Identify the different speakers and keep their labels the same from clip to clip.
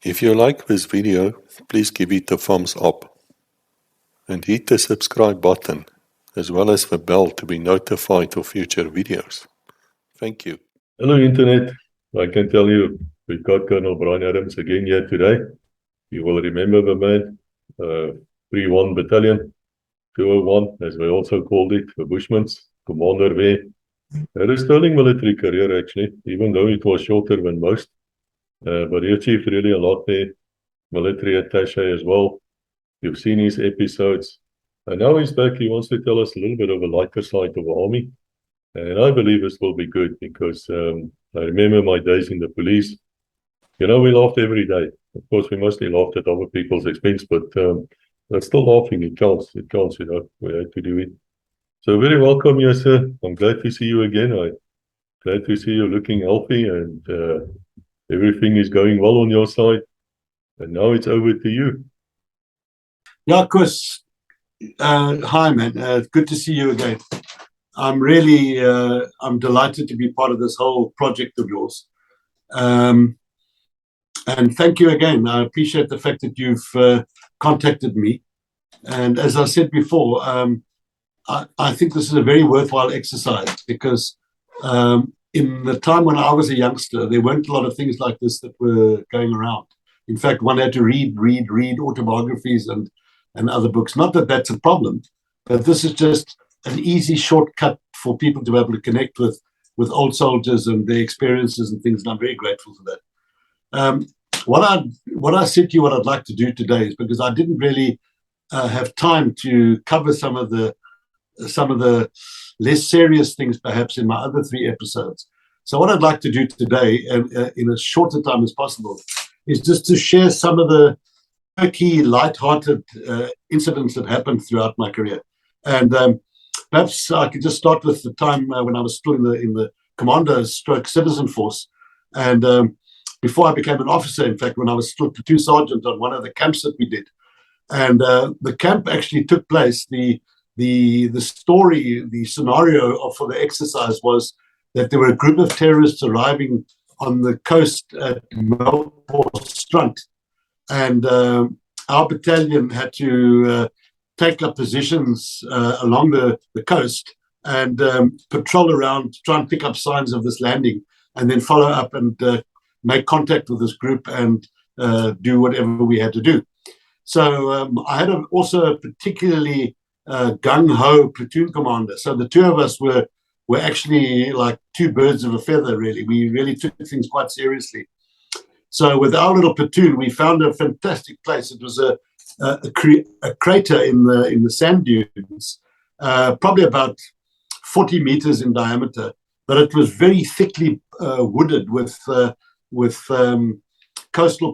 Speaker 1: If you like this video, please give it a thumbs up and hit the subscribe button as well as the bell to be notified of future videos. Thank you.
Speaker 2: Hello Internet, I can tell you we've got Colonel Brian Adams again here today. You will remember the man, 3-1 Battalion, 201 as we also called it, the Bushmen, commander there. Had a sterling military career actually, even though it was shorter than most. But he achieved really a lot there, military attaché as well. You've seen his episodes. And now he's back, he wants to tell us a little bit of a lighter side of the army. And I believe this will be good because I remember my days in the police. You know, we laughed every day. Of course, we mostly laughed at other people's expense, but that's still laughing. It counts, you know, we had to do it. So very welcome, yes, sir. I'm glad to see you again. I'm glad to see you looking healthy and everything is going well on your side. And now it's over to you.
Speaker 3: Yeah, Chris. Hi, man. Good to see you again. I'm really, I'm delighted to be part of this whole project of yours. And thank you again. I appreciate the fact that you've contacted me. And as I said before, I think this is a very worthwhile exercise because in the time when I was a youngster, there weren't a lot of things like this that were going around. In fact, one had to read autobiographies and other books. Not that that's a problem, but this is just an easy shortcut for people to be able to connect with old soldiers and their experiences and things, and I'm very grateful for that. What I said to you, what I'd like to do today is because I didn't really have time to cover some of the less serious things perhaps in my other 3 episodes. So what I'd like to do today, in as short a time as possible, is just to share some of the key light-hearted incidents that happened throughout my career. And perhaps I could just start with the time when I was still in the Commandos/Citizen Force. And before I became an officer, in fact, when I was still platoon sergeant on one of the camps that we did. And the camp actually took place, the scenario for the exercise was that there were a group of terrorists arriving on the coast at Melkbos-Strand. And our battalion had to take up positions along the coast and patrol around, try and pick up signs of this landing, and then follow up and make contact with this group and do whatever we had to do. So I had also a particularly gung-ho platoon commander. So the two of us were actually like two birds of a feather, really. We really took things quite seriously. So with our little platoon, we found a fantastic place. It was a crater in the sand dunes, probably about 40 meters in diameter, but it was very thickly wooded with coastal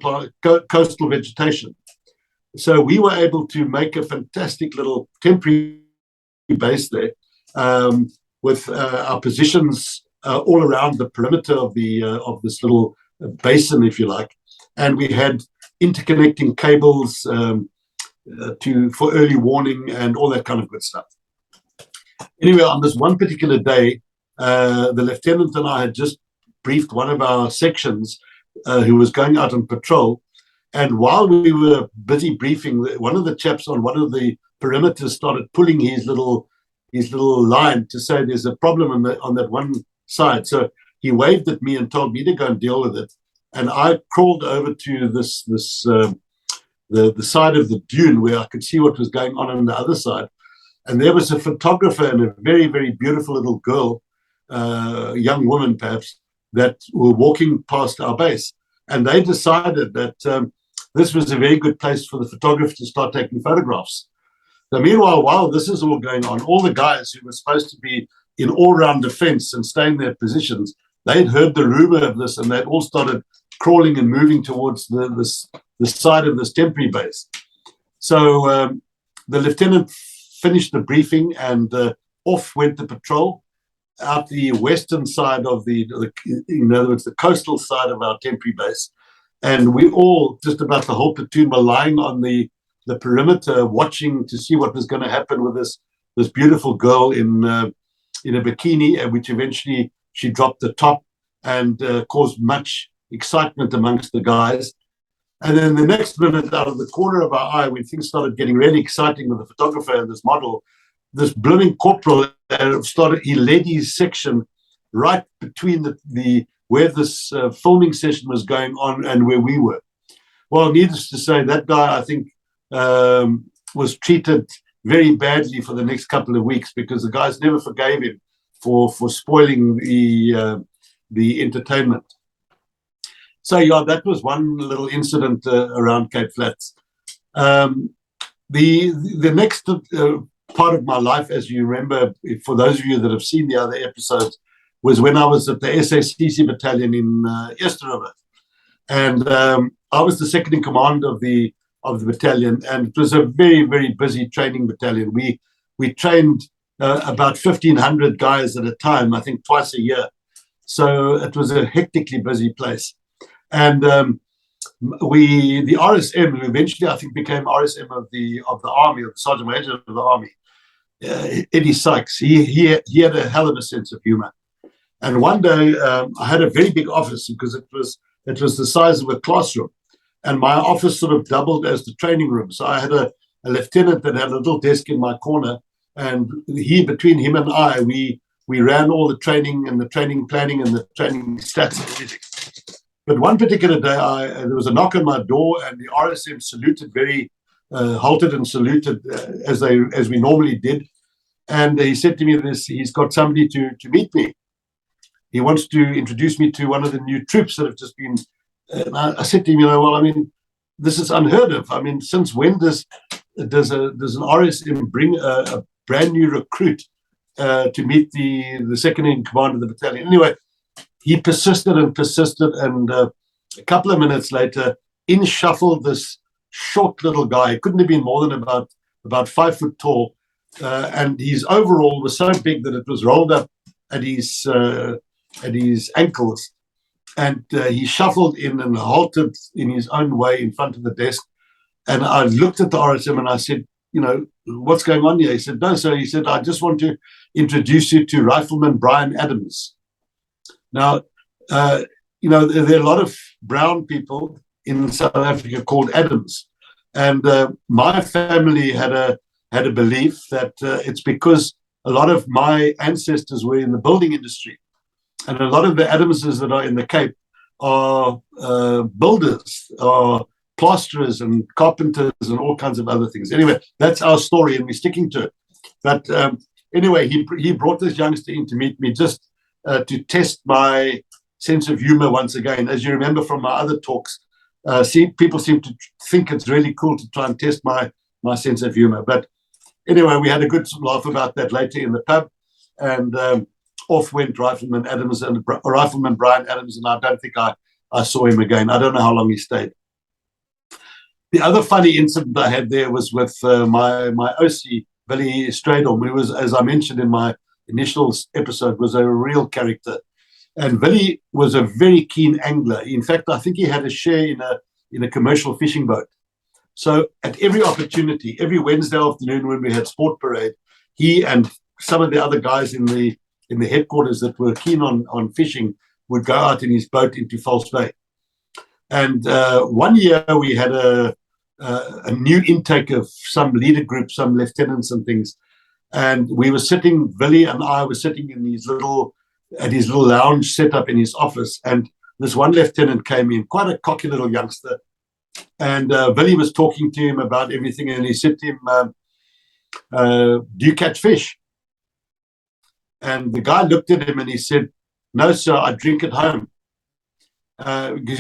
Speaker 3: vegetation. So we were able to make a fantastic little temporary base there with our positions all around the perimeter of this little basin, if you like, and we had interconnecting cables for early warning and all that kind of good stuff. Anyway, on this one particular day, the lieutenant and I had just briefed one of our sections who was going out on patrol. And while we were busy briefing, one of the chaps on one of the perimeters started pulling his little line to say there's a problem on that one side. So he waved at me and told me to go and deal with it. And I crawled over to the side of the dune where I could see what was going on the other side. And there was a photographer and a very, very beautiful little girl, young woman perhaps, that were walking past our base. And they decided that this was a very good place for the photographer to start taking photographs. So meanwhile, while this is all going on, all the guys who were supposed to be in all-round defense and stay in their positions, they'd heard the rumor of this and they'd all started crawling and moving towards the side of this temporary base. So the lieutenant finished the briefing and off went the patrol out the western side of in other words, the coastal side of our temporary base. And we all, just about the whole platoon, were lying on the perimeter watching to see what was going to happen with this beautiful girl in a bikini, which eventually she dropped the top and caused much excitement amongst the guys. And then the next minute, out of the corner of our eye, when things started getting really exciting with the photographer and this model, this blooming corporal he led his section right between the where this filming session was going on and where we were. Well, needless to say, that guy, I think, was treated very badly for the next couple of weeks, because the guys never forgave him for spoiling the entertainment. So yeah, that was one little incident around Cape Flats. The next part of my life, as you remember, for those of you that have seen the other episodes, was when I was at the SACC Battalion in Easter. And I was the second in command of the battalion, and it was a very, very busy training battalion. We trained about 1,500 guys at a time, I think twice a year. So it was a hectically busy place. And the RSM, who eventually I think became RSM of the army, of the Sergeant Major of the army, Eddie Sykes, he had a hell of a sense of humor. And one day I had a very big office, because it was the size of a classroom, and my office sort of doubled as the training room. So I had a lieutenant that had a little desk in my corner, and between him and I, we ran all the training and the training planning and the training stats and everything. But one particular day, there was a knock on my door, and the RSM saluted halted and saluted as we normally did. And he said to me, he's got somebody to meet me. He wants to introduce me to one of the new troops that have just been. And I said to him, well, I mean, this is unheard of. I mean, since when does an RSM bring a brand new recruit to meet the second in command of the battalion? Anyway, he persisted, and a couple of minutes later, in shuffled this short little guy. He couldn't have been more than about 5 foot tall, and his overall was so big that it was rolled up at his ankles, and he shuffled in and halted in his own way in front of the desk. And I looked at the RSM and I said, what's going on here? He said, no, sir. He said, I just want to introduce you to Rifleman Brian Adams. Now, there are a lot of brown people in South Africa called Adams, and my family had a belief that it's because a lot of my ancestors were in the building industry, and a lot of the Adamses that are in the Cape are builders, are plasterers and carpenters and all kinds of other things. Anyway, that's our story, and we're sticking to it. But anyway, he brought this youngster in to meet me, just to test my sense of humor once again. As you remember from my other talks, people seem to think it's really cool to try and test my sense of humor. But anyway, we had a good laugh about that later in the pub, and off went Rifleman Adams and Rifleman Brian Adams, and I don't think I saw him again. I don't know how long he stayed. The other funny incident I had there was with my OC, Willie Stradom, who was, as I mentioned in my initial episode, was a real character. And Willie was a very keen angler. In fact, I think he had a share in a commercial fishing boat. So at every opportunity, every Wednesday afternoon when we had sport parade, he and some of the other guys in the headquarters that were keen on fishing would go out in his boat into False Bay. And one year we had a new intake of some leader group, some lieutenants and things. And we were sitting, Willie and I were sitting in his little lounge set up in his office. And this one lieutenant came in, quite a cocky little youngster. And Willie was talking to him about everything. And he said to him, do you catch fish? And the guy looked at him and he said, no, sir, I drink at home. Because,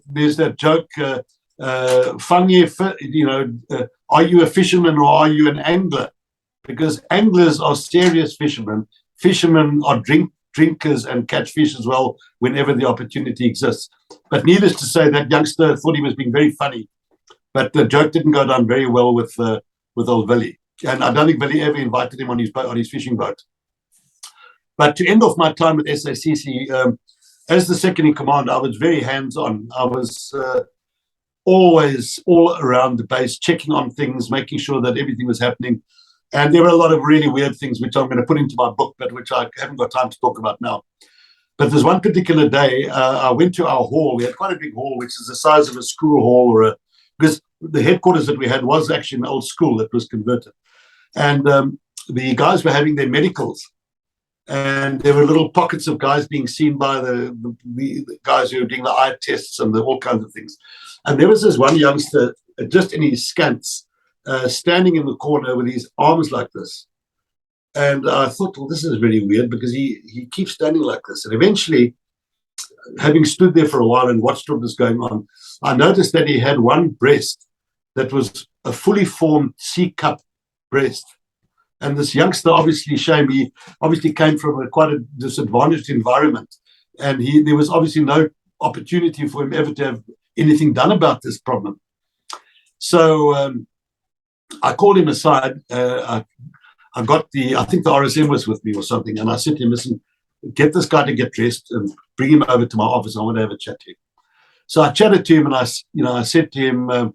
Speaker 3: there's that joke, are you a fisherman or are you an angler? Because anglers are serious fishermen. Fishermen are drinkers and catch fish as well whenever the opportunity exists. But needless to say, that youngster thought he was being very funny. But the joke didn't go down very well with old Willie. And I don't think Willie ever invited him on his fishing boat. But to end off my time at SACC, as the second in command, I was very hands-on. I was always all around the base, checking on things, making sure that everything was happening. And there were a lot of really weird things, which I'm going to put into my book, but which I haven't got time to talk about now. But there's one particular day, I went to our hall. We had quite a big hall, which is the size of a school hall, because the headquarters that we had was actually an old school that was converted. And the guys were having their medicals. And there were little pockets of guys being seen by the guys who were doing the eye tests and all kinds of things. And there was this one youngster, just in his scants, standing in the corner with his arms like this. And I thought, well, this is very weird, because he keeps standing like this. And eventually, having stood there for a while and watched what was going on, I noticed that he had one breast that was a fully formed C-cup breast. And this youngster, obviously, shame, he obviously came from quite a disadvantaged environment. And there was obviously no opportunity for him ever to have anything done about this problem. So I called him aside. I think the RSM was with me or something. And I said to him, listen, get this guy to get dressed and bring him over to my office. I want to have a chat to him. So I chatted to him, and I said to him,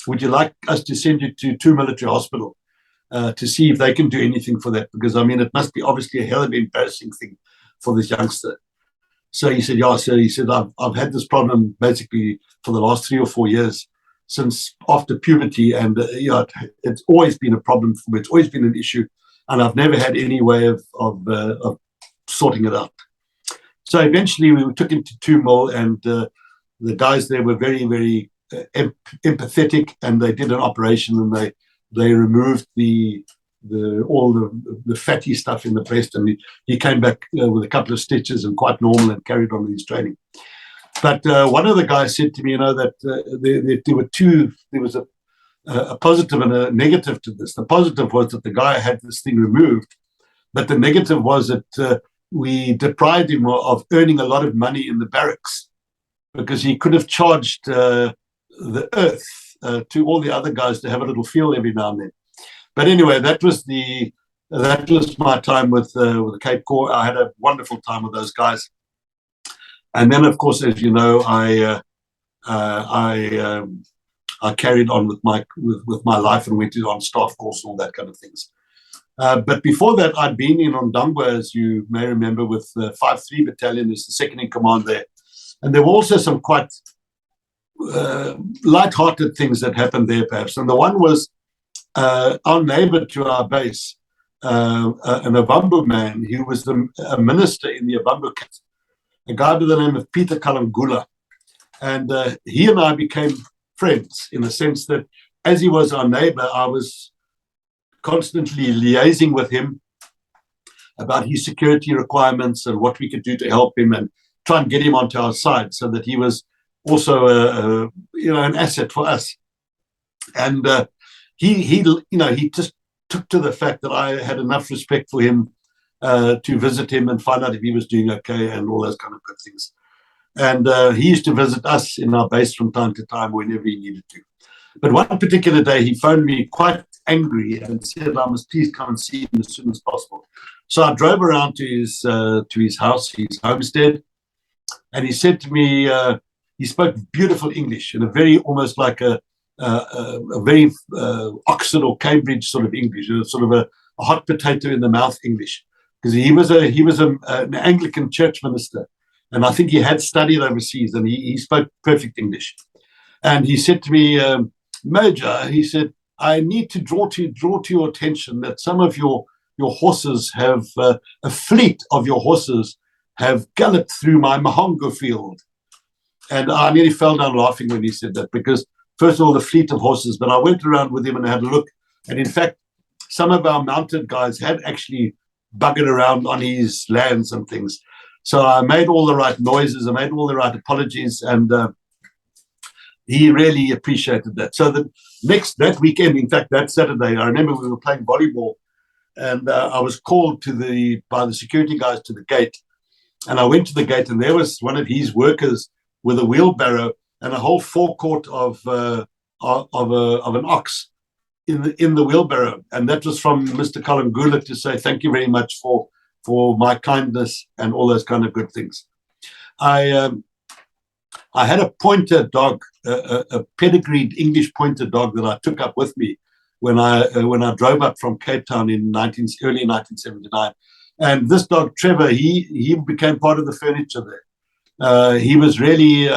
Speaker 3: would you like us to send you to 2 military hospital to see if they can do anything for that? Because, I mean, it must be obviously a hell of an embarrassing thing for this youngster. So he said, yeah, sir. He said, I've had this problem basically for the last 3 or 4 years, since after puberty. And it's always been a problem for me. It's always been an issue. And I've never had any way of sorting it out. So eventually we took him to 2 mil, and the guys there were very, very empathetic, and they did an operation, and they removed all the fatty stuff in the breast, and he came back with a couple of stitches and quite normal, and carried on with his training. But one of the guys said to me, that there was a positive and a negative to this. The positive was that the guy had this thing removed, but the negative was that we deprived him of earning a lot of money in the barracks, because he could have charged the earth to all the other guys to have a little feel every now and then. But anyway, that was my time with the Cape Corps. I had a wonderful time with those guys. And then, of course, as you know, I carried on with my life and went on staff course and all that kind of things. But before that, I'd been in Ondangwa, as you may remember, with 5-3 Battalion, as the second in command there. And there were also some quite light-hearted things that happened there, perhaps. And the one was our neighbor to our base, an Avambo man. He was a minister in the Avambo caste, a guy by the name of Peter Kalangula. And he and I became friends, in the sense that as he was our neighbor, I was constantly liaising with him about his security requirements and what we could do to help him, and try and get him onto our side, so that he was also an asset for us. And he just took to the fact that I had enough respect for him to visit him and find out if he was doing okay and all those kind of good things. And he used to visit us in our base from time to time whenever he needed to. But one particular day, he phoned me quite angry and said, I must please come and see him as soon as possible. So I drove around to his house, his homestead, and he said to me, he spoke beautiful English, in a very, almost like a very Oxford or Cambridge sort of English, sort of a hot potato in the mouth English, because he was an Anglican church minister, and I think he had studied overseas, and he spoke perfect English. And he said to me, Major, he said, I need to draw to your attention that some of your horses have, a fleet of your horses have galloped through my mahongo field. And I nearly fell down laughing when he said that, because first of all, the fleet of horses, but I went around with him and had a look. And in fact, some of our mounted guys had actually buggered around on his lands and things. So I made all the right noises, I made all the right apologies, and he really appreciated that. So that weekend, in fact, that Saturday, I remember we were playing volleyball, and I was called by the security guys to the gate. And I went to the gate, and there was one of his workers with a wheelbarrow and a whole forecourt of an ox in the wheelbarrow. And that was from Mr. Kalangula to say thank you very much for my kindness and all those kind of good things. I had a pointer dog, a pedigreed English pointer dog that I took up with me when I drove up from Cape Town in early 1979. And this dog, Trevor, he became part of the furniture there. He was really,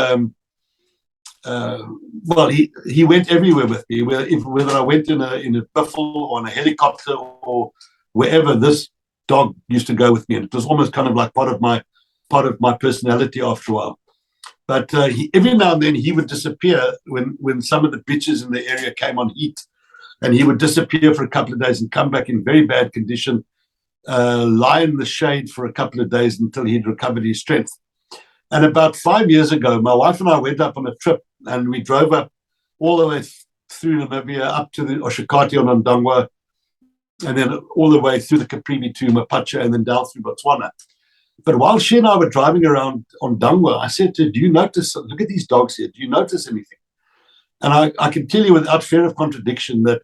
Speaker 3: well, he went everywhere with me. Whether I went in a biffle or on a helicopter or wherever, this dog used to go with me. And it was almost kind of like part of my personality after a while. But every now and then he would disappear when some of the bitches in the area came on heat, and he would disappear for a couple of days and come back in very bad condition, lie in the shade for a couple of days until he'd recovered his strength. And about 5 years ago, my wife and I went up on a trip, and we drove up all the way through Namibia up to the Oshakati on Ndangwa, and then all the way through the Caprivi to Mapacha, and then down through Botswana. But while she and I were driving around on Ndangwa, I said to her, do you notice, look at these dogs here, do you notice anything? And I can tell you without fear of contradiction that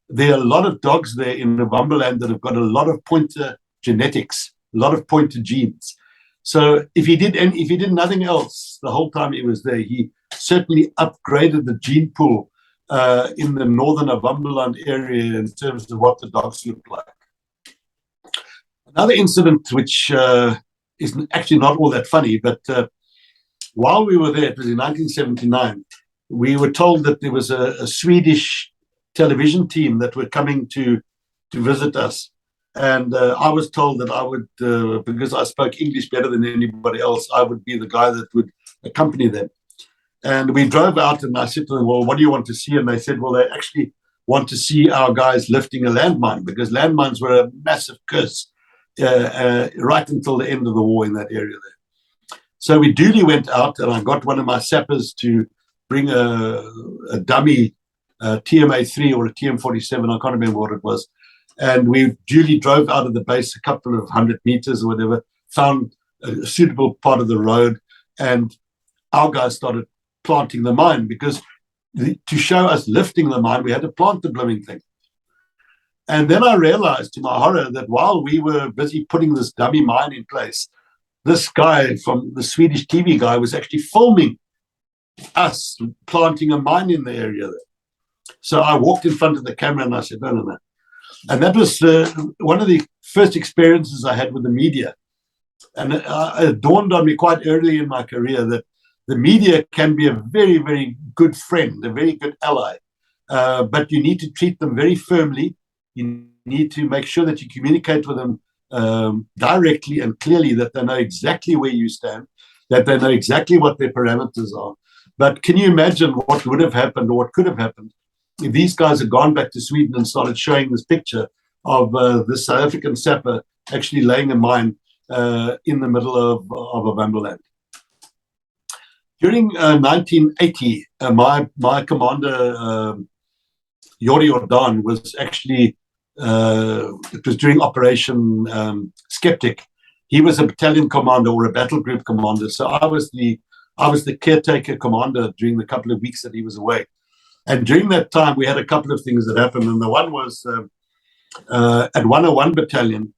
Speaker 3: there are a lot of dogs there in Novemberland that have got a lot of pointer genetics, a lot of pointer genes. So if he did nothing else the whole time he was there, he certainly upgraded the gene pool in the northern Novemberland area in terms of what the dogs look like. Another incident which is actually not all that funny, but while we were there, it was in 1979, we were told that there was a Swedish television team that were coming to visit us. And I was told that I would, because I spoke English better than anybody else, I would be the guy that would accompany them. And we drove out, and I said to them, well, what do you want to see? And they said, well, they actually want to see our guys lifting a landmine, because landmines were a massive curse right until the end of the war in that area there. So we duly went out, and I got one of my sappers to bring a dummy TMA-3 or a TM-47, I can't remember what it was. And we duly drove out of the base a couple of 100 meters or whatever, found a suitable part of the road, and our guys started planting the mine, because to show us lifting the mine, we had to plant the blooming thing. And then I realized, to my horror, that while we were busy putting this dummy mine in place, this guy from the Swedish TV guy was actually filming us planting a mine in the area there. So I walked in front of the camera and I said, no, no, no. And that was one of the first experiences I had with the media. And it dawned on me quite early in my career that the media can be a very, very good friend, a very good ally. But you need to treat them very firmly. You need to make sure that you communicate with them directly and clearly, that they know exactly where you stand, that they know exactly what their parameters are. But can you imagine what would have happened, or what could have happened, if these guys had gone back to Sweden and started showing this picture of the South African sapper actually laying a mine in the middle of Ovamboland? During 1980, my commander, Yori Jordan, was actually, it was during Operation Skeptic. He was a battalion commander or a battle group commander. So I was the caretaker commander during the couple of weeks that he was away. And during that time, we had a couple of things that happened. And the one was at 101 Battalion,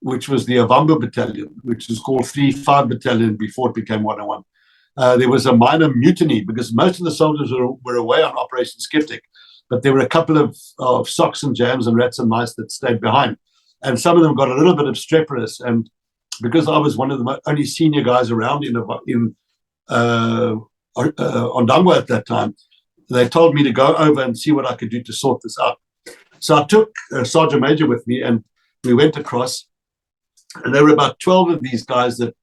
Speaker 3: which was the Ovambo Battalion, which was called 3-5 Battalion before it became 101. There was a minor mutiny, because most of the soldiers were away on Operation Skeptic, but there were a couple of socks and jams and rats and mice that stayed behind. And some of them got a little bit obstreperous. And because I was one of the only senior guys around on Ndangwa at that time, they told me to go over and see what I could do to sort this out. So I took a Sergeant Major with me, and we went across, and there were about 12 of these guys that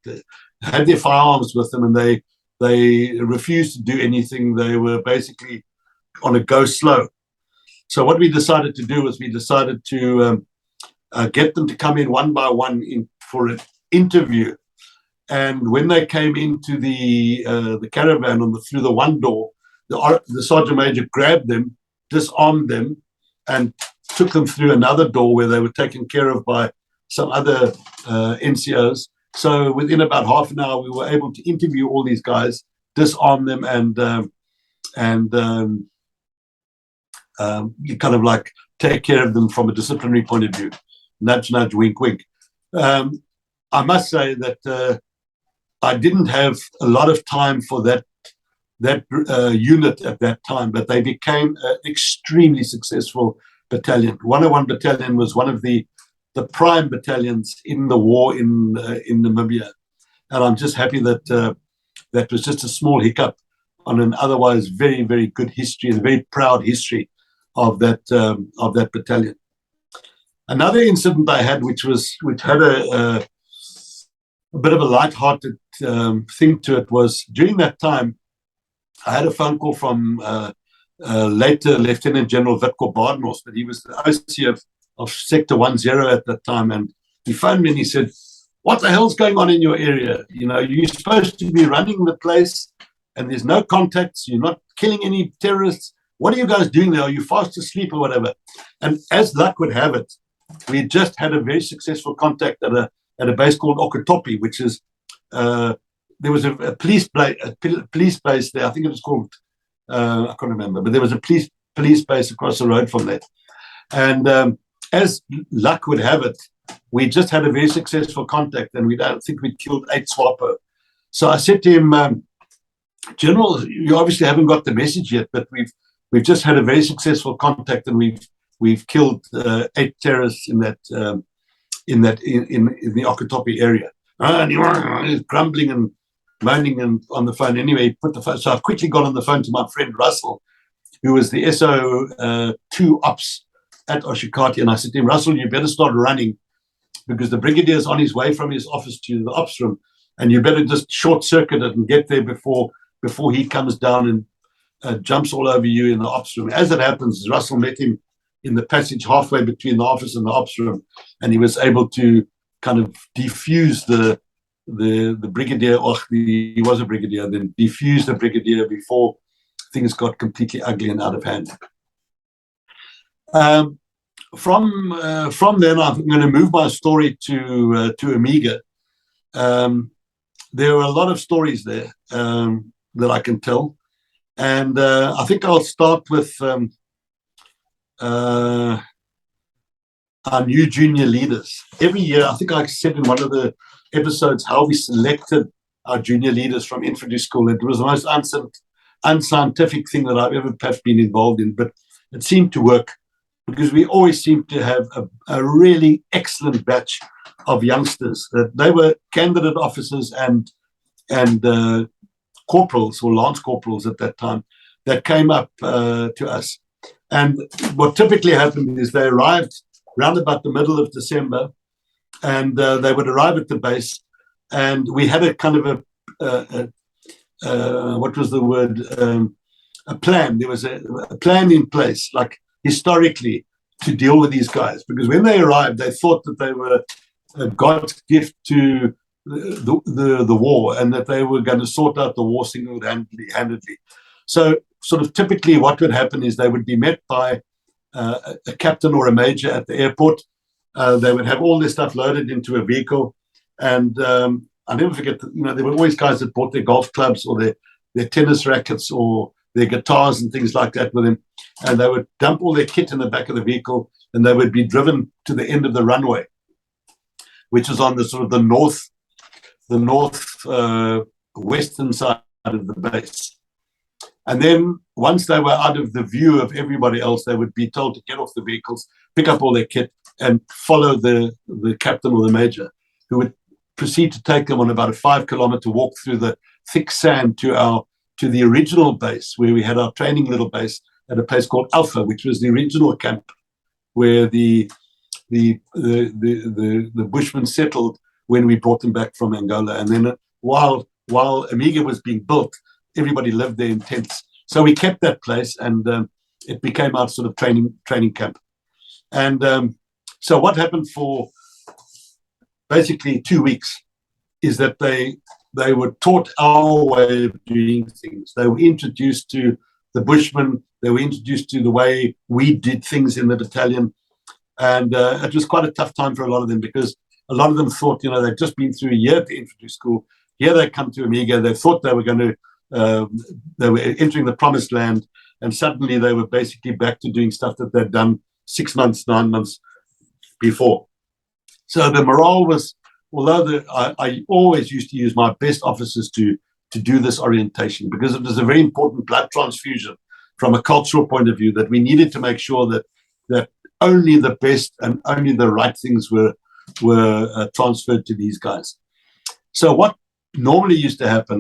Speaker 3: had their firearms with them, and they refused to do anything. They were basically on a go slow. So what we decided to do was we decided to get them to come in one by one for an interview. And when they came into the caravan through the one door, the Sergeant Major grabbed them, disarmed them, and took them through another door where they were taken care of by some other NCOs. So within about half an hour, we were able to interview all these guys, disarm them, and you kind of like take care of them from a disciplinary point of view. Nudge, nudge, wink, wink. I must say that I didn't have a lot of time for that unit at that time, but they became an extremely successful battalion. 101 Battalion was one of the the prime battalions in the war in Namibia. And I'm just happy that that was just a small hiccup on an otherwise very, very good history and very proud history of that battalion. Another incident I had, which had a bit of a light-hearted thing to it, was during that time, I had a phone call from later Lieutenant General Witko Badenhorst, but he was the OC of Sector 10 at that time, and he phoned me and he said, "What the hell's going on in your area? You know, you're supposed to be running the place, and there's no contacts. You're not killing any terrorists. What are you guys doing there? Are you fast asleep or whatever?" And as luck would have it, we just had a very successful contact at a base called Okotopi, which is there was a police base there. I think it was called I can't remember, but there was a police base across the road from that. And as luck would have it, we just had a very successful contact, and I think we killed 8 SWAPO. So I said to him, "General, you obviously haven't got the message yet, but we've just had a very successful contact, and we've killed 8 terrorists in the Okotopi area." And he was grumbling and moaning and on the phone. Anyway, he put the phone. So I quickly got on the phone to my friend Russell, who was the SO2 ops at Oshikati, and I said to him, "Russell, you better start running, because the brigadier is on his way from his office to the ops room, and you better just short circuit it and get there before he comes down and jumps all over you in the ops room." As it happens, Russell met him in the passage halfway between the office and the ops room, and he was able to kind of defuse the brigadier, or he was a brigadier, then defuse the brigadier before things got completely ugly and out of hand. From then, I'm going to move my story to Amiga. There are a lot of stories there that I can tell, and I think I'll start with our new junior leaders. Every year, I think I said in one of the episodes how we selected our junior leaders from infantry school. It was the most unscientific thing that I've ever perhaps been involved in, but it seemed to work, because we always seemed to have a really excellent batch of youngsters. They were candidate officers and corporals, or lance corporals at that time, that came up to us. And what typically happened is they arrived around about the middle of December, and they would arrive at the base, and we had a kind of what was the word? A plan. There was a plan in place, like historically, to deal with these guys, because when they arrived, they thought that they were God's gift to the war, and that they were going to sort out the war single-handedly. So sort of typically what would happen is they would be met by a captain or a major at the airport. They would have all their stuff loaded into a vehicle, and I'll never forget that, there were always guys that brought their golf clubs or their tennis rackets or their guitars and things like that with them, and they would dump all their kit in the back of the vehicle, and they would be driven to the end of the runway, which is on the sort of the north western side of the base. And then once they were out of the view of everybody else, they would be told to get off the vehicles, pick up all their kit, and follow the captain or the major, who would proceed to take them on about a 5-kilometer walk through the thick sand to the original base, where we had our training little base at a place called Alpha, which was the original camp where the Bushmen settled when we brought them back from Angola. And then while Amiga was being built, everybody lived there in tents. So we kept that place, and it became our sort of training camp. And so what happened for basically 2 weeks is that they were taught our way of doing things. They were introduced to the Bushmen. They were introduced to the way we did things in the battalion. And it was quite a tough time for a lot of them, because a lot of them thought, they'd just been through a year at the infantry school. Here they come to Amiga. They thought they were going to they were entering the promised land, and suddenly they were basically back to doing stuff that they'd done 6 months, 9 months before. So the morale was, although I always used to use my best officers to do this orientation, because it was a very important blood transfusion from a cultural point of view, that we needed to make sure that only the best and only the right things were transferred to these guys. So what normally used to happen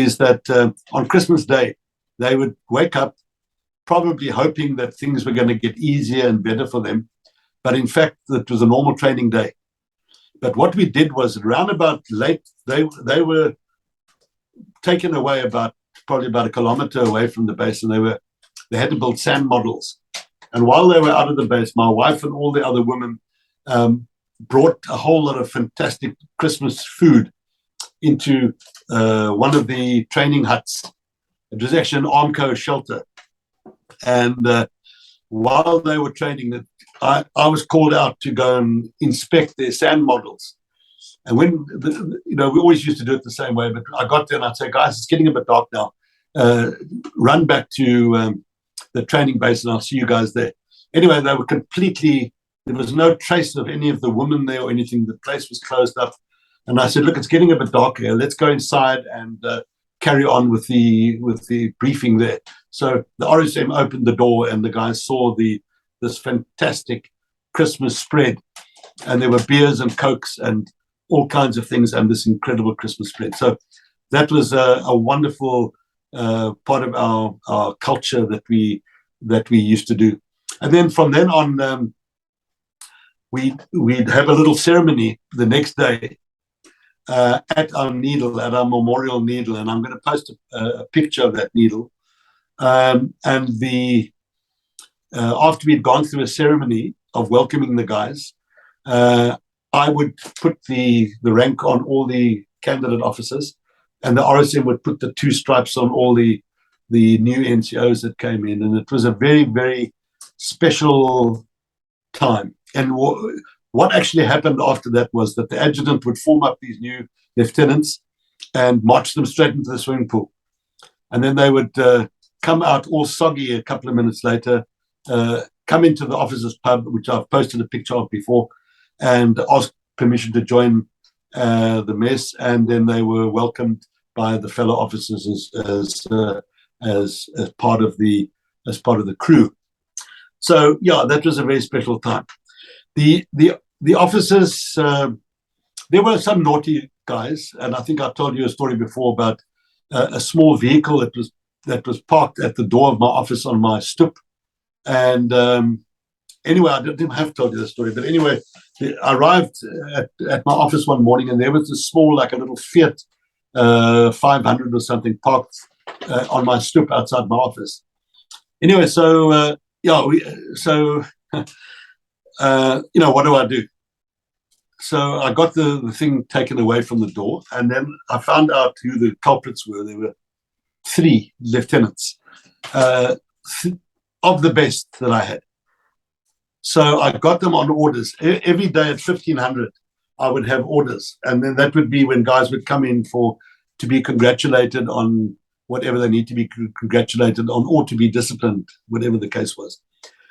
Speaker 3: is that on Christmas Day, they would wake up probably hoping that things were going to get easier and better for them. But in fact, it was a normal training day. But what we did was around about late, they were taken away probably about a kilometer away from the base, and they had to build sand models. And while they were out of the base, my wife and all the other women brought a whole lot of fantastic Christmas food into one of the training huts. It was actually an Armco shelter. And while they were training, I was called out to go and inspect their sand models. And when, we always used to do it the same way, but I got there and I'd say, guys, it's getting a bit dark now. Run back to the training base and I'll see you guys there. Anyway, they were completely, there was no trace of any of the women there or anything. The place was closed up. And I said, look, it's getting a bit dark here. Let's go inside and carry on with the briefing there. So the RSM opened the door and the guys saw this fantastic Christmas spread. And there were beers and Cokes and all kinds of things and this incredible Christmas spread. So that was a wonderful part of our culture that we used to do. And then from then on, we'd have a little ceremony the next day at our needle, at our memorial needle. And I'm going to post a picture of that needle. And after we'd gone through a ceremony of welcoming the guys, I would put the rank on all the candidate officers, and the RSM would put the 2 stripes on all the new NCOs that came in. And it was a very, very special time. And what actually happened after that was that the adjutant would form up these new lieutenants and march them straight into the swimming pool. And then they would come out all soggy a couple of minutes later, come into the officers' pub, which I've posted a picture of before, and ask permission to join the mess. And then they were welcomed by the fellow officers as part of the crew. So yeah, that was a very special time. The officers, there were some naughty guys, and I think I told you a story before about a small vehicle that was parked at the door of my office on my stoop. And anyway, I didn't have to tell you the story, but anyway, I arrived at my office one morning, and there was a small, like a little Fiat 500 or something parked on my stoop outside my office. Anyway, so what do I do? So I got the thing taken away from the door, and then I found out who the culprits were. There were 3 lieutenants of the best that I had. So I got them on orders. Every day at 1500, I would have orders. And then that would be when guys would come in to be congratulated on whatever they need to be congratulated on, or to be disciplined, whatever the case was.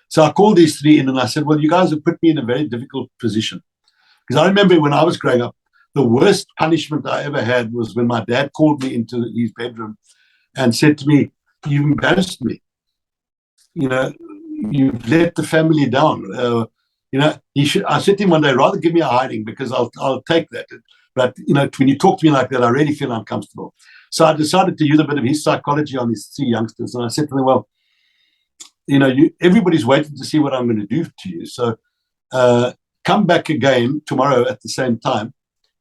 Speaker 3: So I called these 3 in and I said, well, you guys have put me in a very difficult position. Because I remember when I was growing up, the worst punishment I ever had was when my dad called me into his bedroom and said to me, "You've embarrassed me. You've let the family down." I said to him one day, rather give me a hiding, because I'll take that. But, when you talk to me like that, I really feel uncomfortable. So I decided to use a bit of his psychology on these 3 youngsters. And I said to them, well, everybody's waiting to see what I'm going to do to you. So come back again tomorrow at the same time,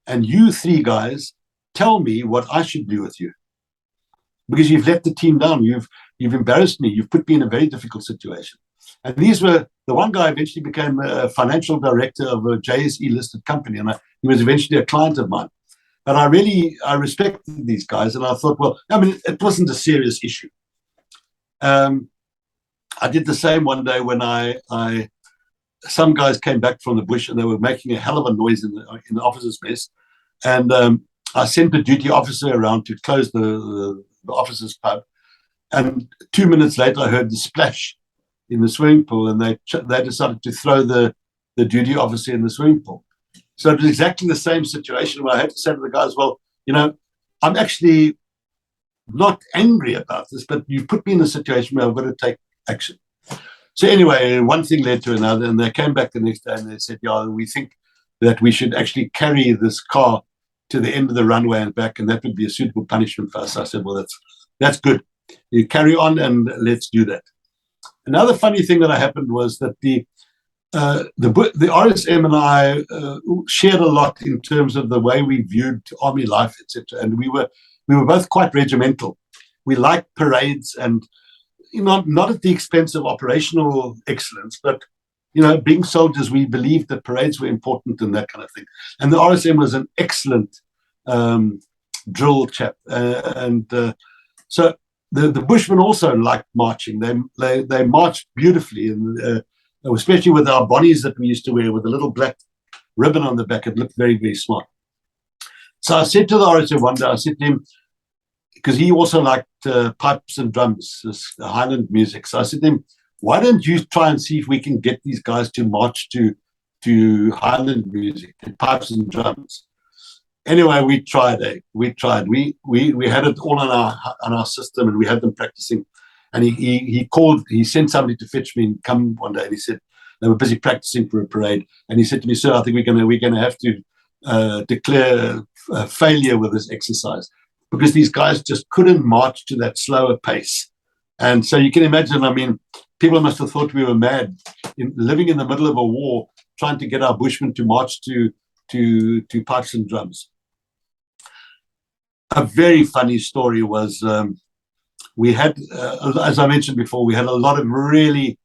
Speaker 3: and you 3 guys tell me what I should do with you. Because you've let the team down. You've embarrassed me. You've put me in a very difficult situation. And these were, the one guy eventually became a financial director of a JSE listed company, and he was eventually a client of mine. But I respected these guys, and I thought, well, it wasn't a serious issue. I did the same one day when some guys came back from the bush, and they were making a hell of a noise in the officers' mess. And I sent the duty officer around to close the officers' pub. And 2 minutes later, I heard the splash in the swimming pool, and they decided to throw the duty officer in the swimming pool. So it was exactly the same situation where I had to say to the guys, well, I'm actually not angry about this, but you've put me in a situation where I've got to take action. So anyway, one thing led to another, and they came back the next day and they said, yeah, we think that we should actually carry this car to the end of the runway and back, and that would be a suitable punishment for us. I said, well, that's good. You carry on and let's do that. Another funny thing that happened was that the RSM and I shared a lot in terms of the way we viewed army life, etc. And we were both quite regimental. We liked parades, and not at the expense of operational excellence, but being soldiers, we believed that parades were important and that kind of thing. And the RSM was an excellent drill chap, so the Bushmen also liked marching. They marched beautifully, and especially with our bonnies that we used to wear with a little black ribbon on the back. It looked very, very smart. So I said to the RSM one day, I said to him, because he also liked pipes and drums, this Highland music. So I said to him, why don't you try and see if we can get these guys to march to Highland music, to pipes and drums. Anyway, we tried. We had it all on our system, and we had them practicing. And he sent somebody to fetch me and come one day, and he said they were busy practicing for a parade. And he said to me, sir, I think we're gonna have to declare failure with this exercise, because these guys just couldn't march to that slower pace. And so you can imagine, I mean, people must have thought we were mad, living in the middle of a war, trying to get our Bushmen to march to pipes and drums. A very funny story was we had, as I mentioned before, we had a lot of really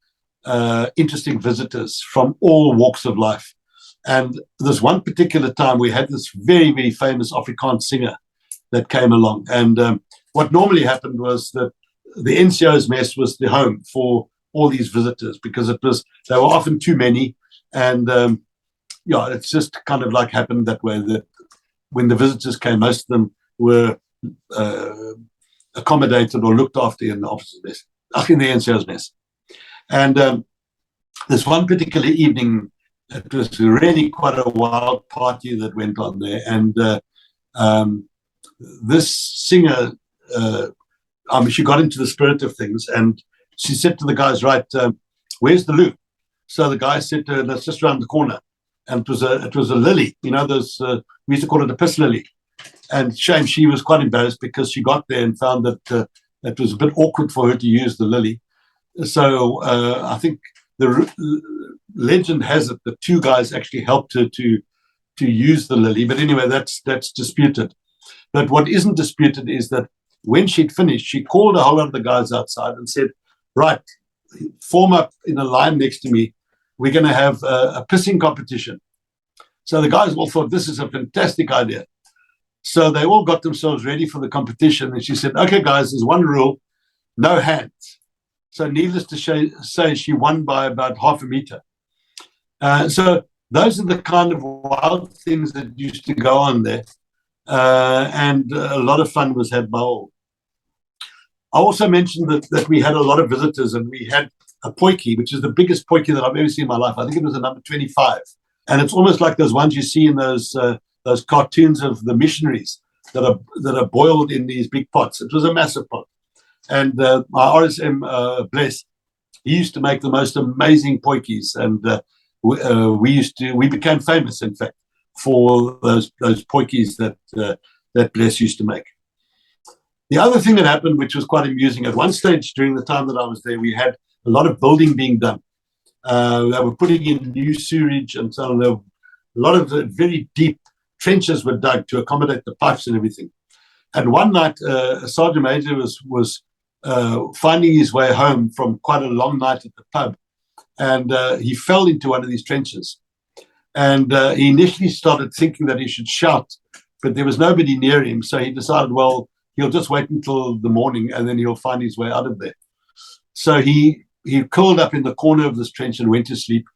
Speaker 3: interesting visitors from all walks of life. And this one particular time, we had this very, very famous Afrikaans singer that came along. And what normally happened was that the NCO's mess was the home for all these visitors, because they were often too many. And it's just kind of like happened that way, that when the visitors came, most of them were accommodated or looked after in the officers' mess, in the NCO's mess. And this one particular evening, it was really quite a wild party that went on there. And this singer, she got into the spirit of things, and she said to the guys, right, where's the loo? So the guy said to her, that's just around the corner. And it was a lily, those, we used to call it a piss lily. And shame, she was quite embarrassed, because she got there and found that it was a bit awkward for her to use the lily. So I think the legend has it that two guys actually helped her to use the lily. But anyway, that's disputed. But what isn't disputed is that when she'd finished, she called a whole lot of the guys outside and said, right, form up in a line next to me. We're going to have a pissing competition. So the guys all thought, this is a fantastic idea. So they all got themselves ready for the competition. And she said, okay, guys, there's one rule, no hands. So needless to say, she won by about half a meter. So those are the kind of wild things that used to go on there. And a lot of fun was had by all. I also mentioned that we had a lot of visitors, and we had a potjie, which is the biggest potjie that I've ever seen in my life. I think it was a number 25. And it's almost like those ones you see in those cartoons of the missionaries that are boiled in these big pots. It was a massive pot. And my RSM, bless, he used to make the most amazing potjies. And we became famous, in fact, for those potjies that Bless used to make. The other thing that happened, which was quite amusing, at one stage during the time that I was there, we had a lot of building being done. They were putting in new sewerage and so on. A lot of the very deep trenches were dug to accommodate the pipes and everything. And one night, a sergeant major was finding his way home from quite a long night at the pub, and he fell into one of these trenches. And he initially started thinking that he should shout, but there was nobody near him. So he decided, well, he'll just wait until the morning and then he'll find his way out of there. So he curled up in the corner of this trench and went to sleep.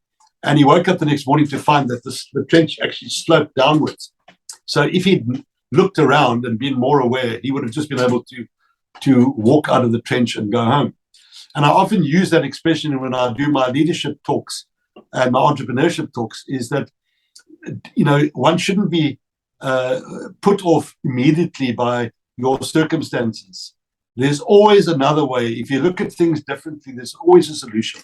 Speaker 3: And he woke up the next morning to find that the trench actually sloped downwards. So if he'd looked around and been more aware, he would have just been able to walk out of the trench and go home. And I often use that expression when I do my leadership talks and my entrepreneurship talks, is that, one shouldn't be put off immediately by your circumstances. There's always another way. If you look at things differently, there's always a solution.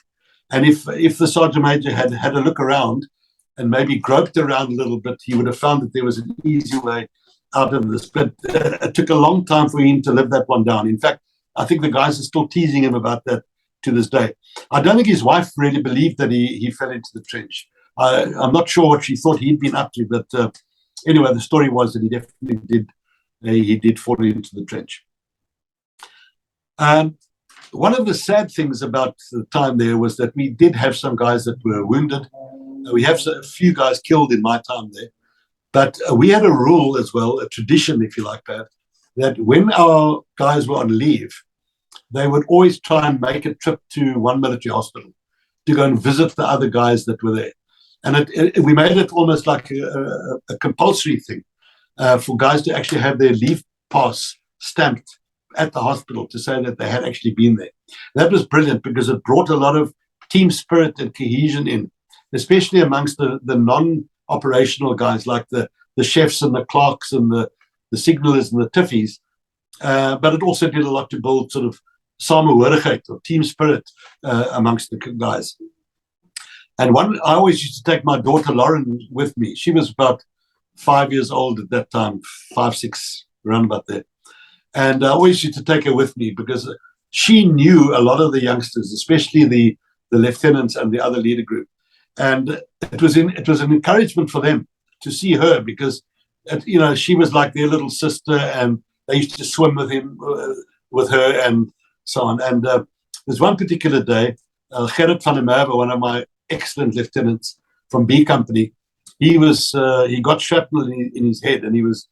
Speaker 3: And if the Sergeant Major had had a look around and maybe groped around a little bit, he would have found that there was an easy way out of this. But it took a long time for him to live that one down. In fact, I think the guys are still teasing him about that to this day. I don't think his wife really believed that he fell into the trench. I'm not sure what she thought he'd been up to, but anyway, the story was that he definitely did. He did fall into the trench. One of the sad things about the time there was that we did have some guys that were wounded. We have a few guys killed in my time there. But we had a rule as well, a tradition, if you like that, that when our guys were on leave, they would always try and make a trip to one military hospital to go and visit the other guys that were there. And we made it almost like a compulsory thing for guys to actually have their leave pass stamped at the hospital to say that they had actually been there. That was brilliant because it brought a lot of team spirit and cohesion in, especially amongst the non-operational guys like the chefs and the clerks and the signalers and the tiffies. But it also did a lot to build sort of samehorigheid or team spirit amongst the guys. And I always used to take my daughter Lauren with me. She was about 5 years old at that time, 5, 6, around about there. And I always used to take her with me because she knew a lot of the youngsters, especially the lieutenants and the other leader group. And it was an encouragement for them to see her because, she was like their little sister, and they used to swim with her and so on. And there's one particular day, Gerrit van der Merwe, one of my excellent lieutenants from B Company, he got shrapnel in his head, and he was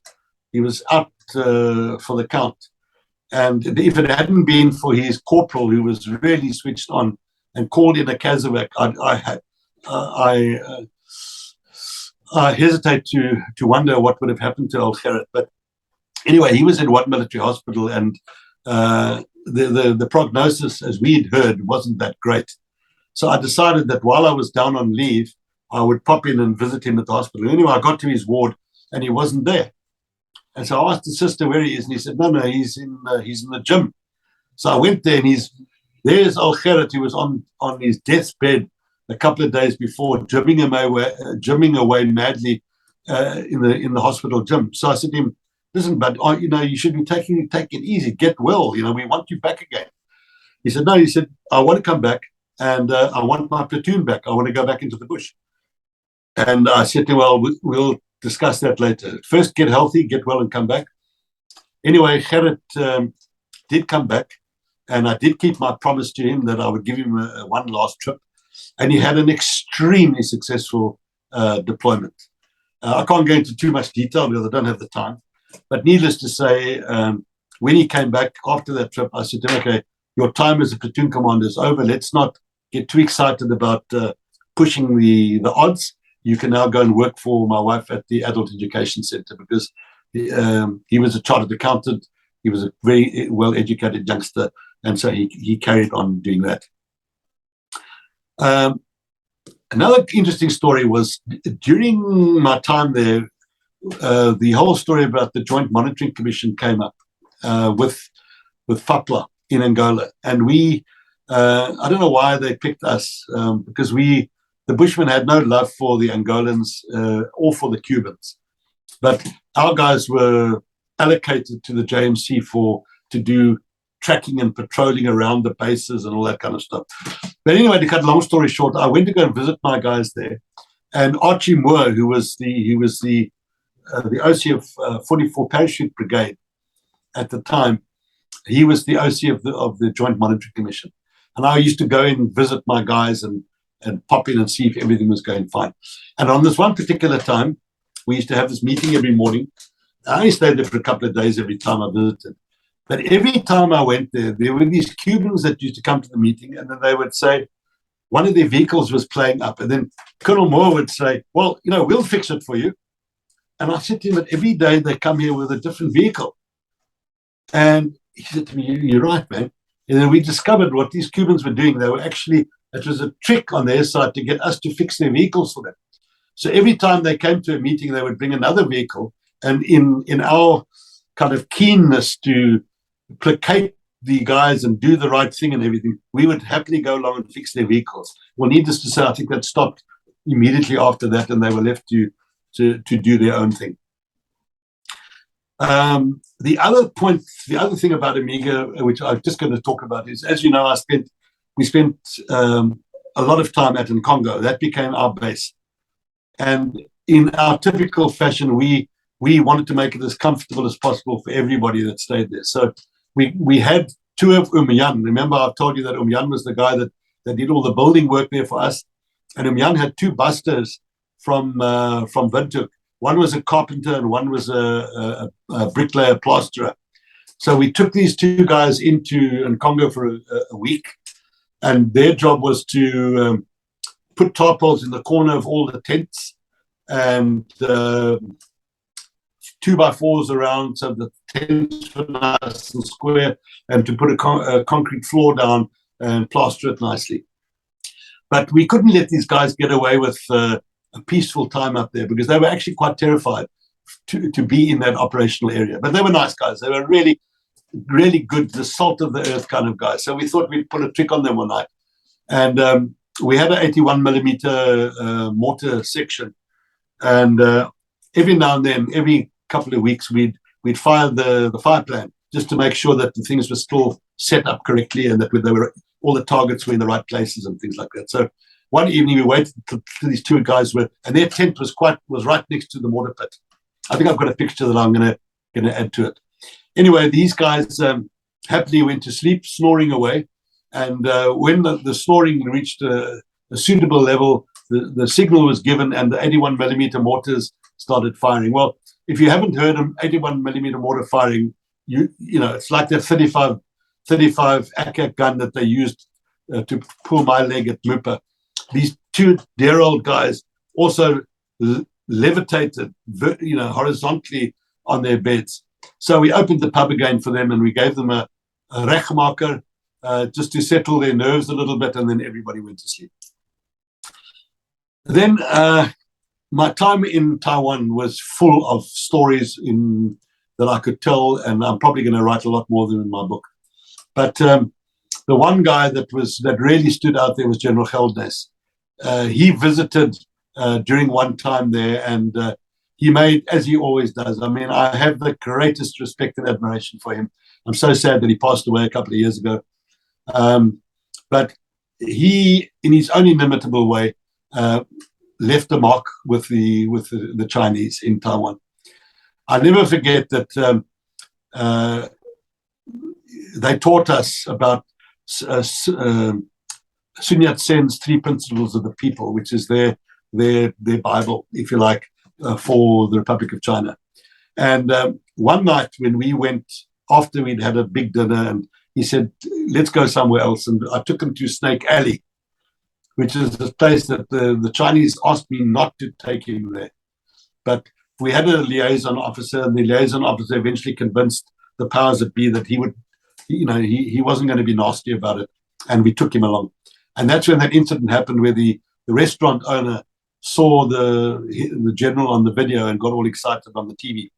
Speaker 3: out for the count. And if it hadn't been for his corporal, who was really switched on and called in a casevac, I hesitate to wonder what would have happened to old Gerrit. But anyway, he was in one military hospital, and the prognosis, as we had heard, wasn't that great. So I decided that while I was down on leave, I would pop in and visit him at the hospital. Anyway, I got to his ward, and he wasn't there. And so I asked the sister where he is, and he said, no, he's in the gym. So I went there, and there's old Gerrit, who was on his deathbed a couple of days before, gymming away madly in the hospital gym. So I said to him, listen, bud, you should be taking it easy, get well, we want you back again. He said, no, I want to come back, and I want my platoon back. I want to go back into the bush. And I said to him, well, we'll discuss that later. First, get healthy, get well, and come back. Anyway, Gerrit did come back, and I did keep my promise to him that I would give him one last trip. And he had an extremely successful deployment. I can't go into too much detail because I don't have the time. But needless to say, when he came back after that trip, I said to him, okay, your time as a platoon commander is over. Let's not get too excited about pushing the odds. You can now go and work for my wife at the Adult Education Center, because he was a chartered accountant. He was a very well-educated youngster, and so he carried on doing that. Another interesting story was during my time there, the whole story about the Joint Monitoring Commission came up with FAPLA in Angola. And I don't know why they picked us, because the Bushmen had no love for the Angolans or for the Cubans. But our guys were allocated to the JMC to do tracking and patrolling around the bases and all that kind of stuff. But anyway, to cut a long story short, I went to go and visit my guys there, and Archie Moore, who was the OC of 44 Parachute Brigade at the time, he was the OC of the Joint Monitoring Commission, and I used to go and visit my guys and pop in and see if everything was going fine. And on this one particular time, we used to have this meeting every morning. I only stayed there for a couple of days every time I visited. But every time I went there were these Cubans that used to come to the meeting, and then they would say one of their vehicles was playing up. And then Colonel Moore would say, well, we'll fix it for you. And I said to him that every day they come here with a different vehicle. And he said to me, you're right, man. And then we discovered what these Cubans were doing. It was a trick on their side to get us to fix their vehicles for them. So every time they came to a meeting, they would bring another vehicle. And in our kind of keenness to placate the guys and do the right thing and everything, we would happily go along and fix their vehicles. Well, needless to say, I think that stopped immediately after that, and they were left to do their own thing. The other thing about Amiga, which I'm just going to talk about, is, as you know, we spent a lot of time at Congo. That became our base, and in our typical fashion, we wanted to make it as comfortable as possible for everybody that stayed there. So we had two of Umyan. Remember, I've told you that Umyan was the guy that did all the building work there for us, and Umyan had two busters from Windhoek. One was a carpenter and one was a bricklayer plasterer. So we took these two guys into Congo for a week, and their job was to put tarpaulins in the corner of all the tents and 2x4s around so the tents were nice and square, and to put a concrete floor down and plaster it nicely. But we couldn't let these guys get away with a peaceful time up there, because they were actually quite terrified to be in that operational area. But they were nice guys. They were really, really good, the salt of the earth kind of guys. So we thought we'd put a trick on them one night. And we had an 81 millimeter mortar section. And every now and then, every couple of weeks, we'd fire the fire plan just to make sure that the things were still set up correctly and that all the targets were in the right places and things like that. So one evening we waited till these two guys and their tent was right next to the mortar pit. I think I've got a picture that I'm going to add to it. Anyway, these guys happily went to sleep, snoring away. And when the snoring reached a suitable level, the signal was given and the 81 millimeter mortars started firing. Well, if you haven't heard of 81 millimeter mortar firing, you know, it's like the 35 AK gun that they used to pull my leg at Mupa. These two dear old guys also levitated, horizontally on their beds. So we opened the pub again for them and we gave them a regmaker just to settle their nerves a little bit, and then everybody went to sleep. Then my time in Taiwan was full of stories that I could tell, and I'm probably going to write a lot more of them in my book. But the one guy that really stood out there was General Geldnäs. He visited during one time there, and he made, as he always does. I mean, I have the greatest respect and admiration for him. I'm so sad that he passed away a couple of years ago. But he, in his own inimitable way, left a mark with the Chinese in Taiwan. I'll never forget that they taught us about Sun Yat-sen's three principles of the people, which is their Bible, if you like, for the Republic of China. And one night when we went, after we'd had a big dinner, and he said, let's go somewhere else. And I took him to Snake Alley, which is a place that the Chinese asked me not to take him there. But we had a liaison officer, and the liaison officer eventually convinced the powers that be that he would, he wasn't going to be nasty about it. And we took him along. And that's when that incident happened where the restaurant owner saw the general on the video and got all excited on the TV.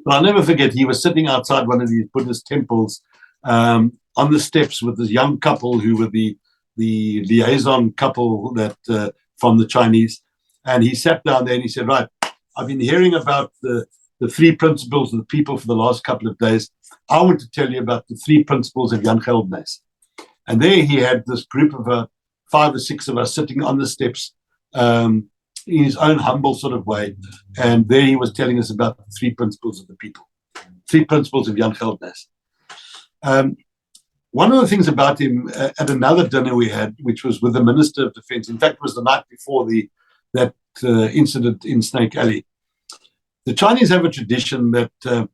Speaker 3: But I'll never forget, he was sitting outside one of these Buddhist temples on the steps with this young couple who were the liaison couple that from the Chinese. And he sat down there and he said, right, I've been hearing about the three principles of the people for the last couple of days. I want to tell you about the three principles of Jan Geldnäs. And there he had this group of 5 or 6 of us sitting on the steps in his own humble sort of way. And there he was telling us about the three principles of the people, three principles of Jan Geldnäs. One of the things about him at another dinner we had, which was with the Minister of Defense, in fact, it was the night before that incident in Snake Alley. The Chinese have a tradition that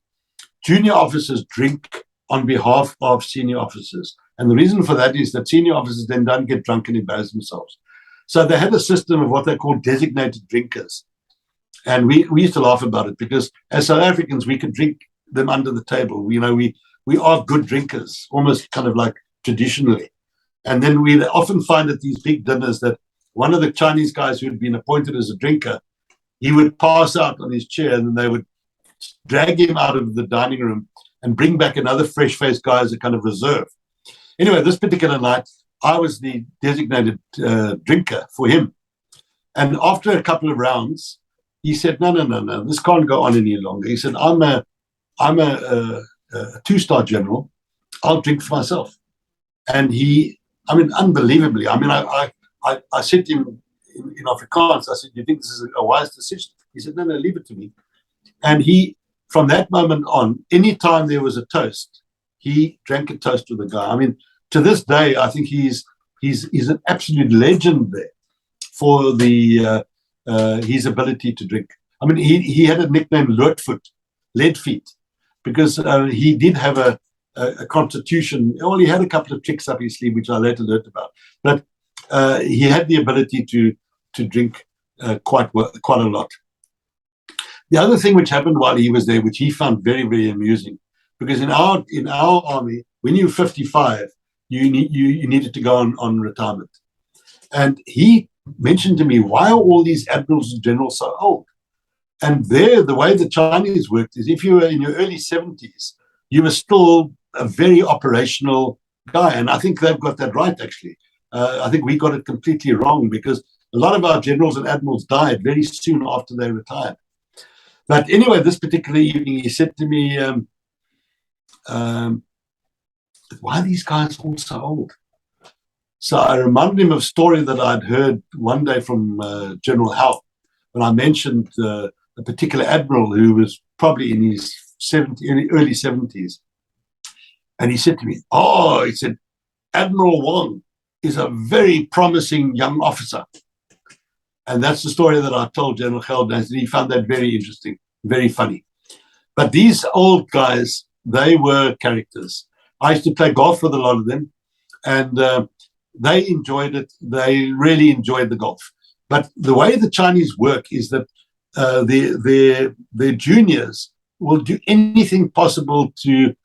Speaker 3: junior officers drink on behalf of senior officers. And the reason for that is that senior officers then don't get drunk and embarrass themselves. So they had a system of what they call designated drinkers. And we used to laugh about it because as South Africans, we could drink them under the table. We are good drinkers, almost kind of like traditionally. And then we often find at these big dinners that one of the Chinese guys who had been appointed as a drinker, he would pass out on his chair and then they would drag him out of the dining room and bring back another fresh-faced guy as a kind of reserve. Anyway, this particular night, I was the designated drinker for him. And after a couple of rounds, he said, no, this can't go on any longer. He said, I'm a two-star general. I'll drink for myself. And he, unbelievably, I said to him in Afrikaans, I said, do you think this is a wise decision? He said, no, leave it to me. And he, from that moment on, anytime there was a toast, he drank a toast with the guy. I mean, to this day, I think he's an absolute legend there for his ability to drink. I mean, he had a nickname lead feet, because he did have a constitution. Well, he had a couple of tricks up his sleeve, which I later learned about. But he had the ability to drink quite a lot. The other thing which happened while he was there, which he found very, very amusing, because in our army, when you were 55, you needed to go on retirement. And he mentioned to me, why are all these admirals and generals so old? And the way the Chinese worked is, if you were in your early 70s, you were still a very operational guy. And I think they've got that right, actually. I think we got it completely wrong, because a lot of our generals and admirals died very soon after they retired. But anyway, this particular evening, he said to me, why are these guys all so old? So I reminded him of a story that I'd heard one day from General Howe, when I mentioned a particular admiral who was probably in his early 70s. And he said to me, he said, Admiral Wong is a very promising young officer. And that's the story that I told General Gelden, and he found that very interesting, very funny. But these old guys, they were characters. I used to play golf with a lot of them, and they enjoyed it. They really enjoyed the golf. But the way the Chinese work is that their juniors will do anything possible to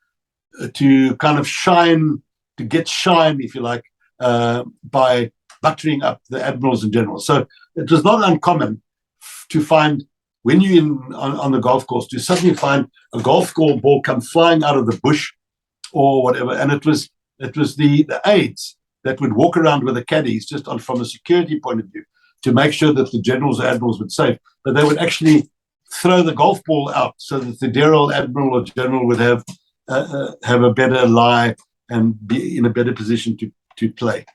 Speaker 3: kind of shine, to get shine, if you like, by buttering up the admirals and generals. So it was not uncommon to find, when you're on the golf course, to suddenly find a golf ball come flying out of the bush or whatever. And it was the aides that would walk around with the caddies, just from a security point of view, to make sure that the generals or admirals would safe. But they would actually throw the golf ball out so that the dear old admiral or general would have a better lie and be in a better position to play.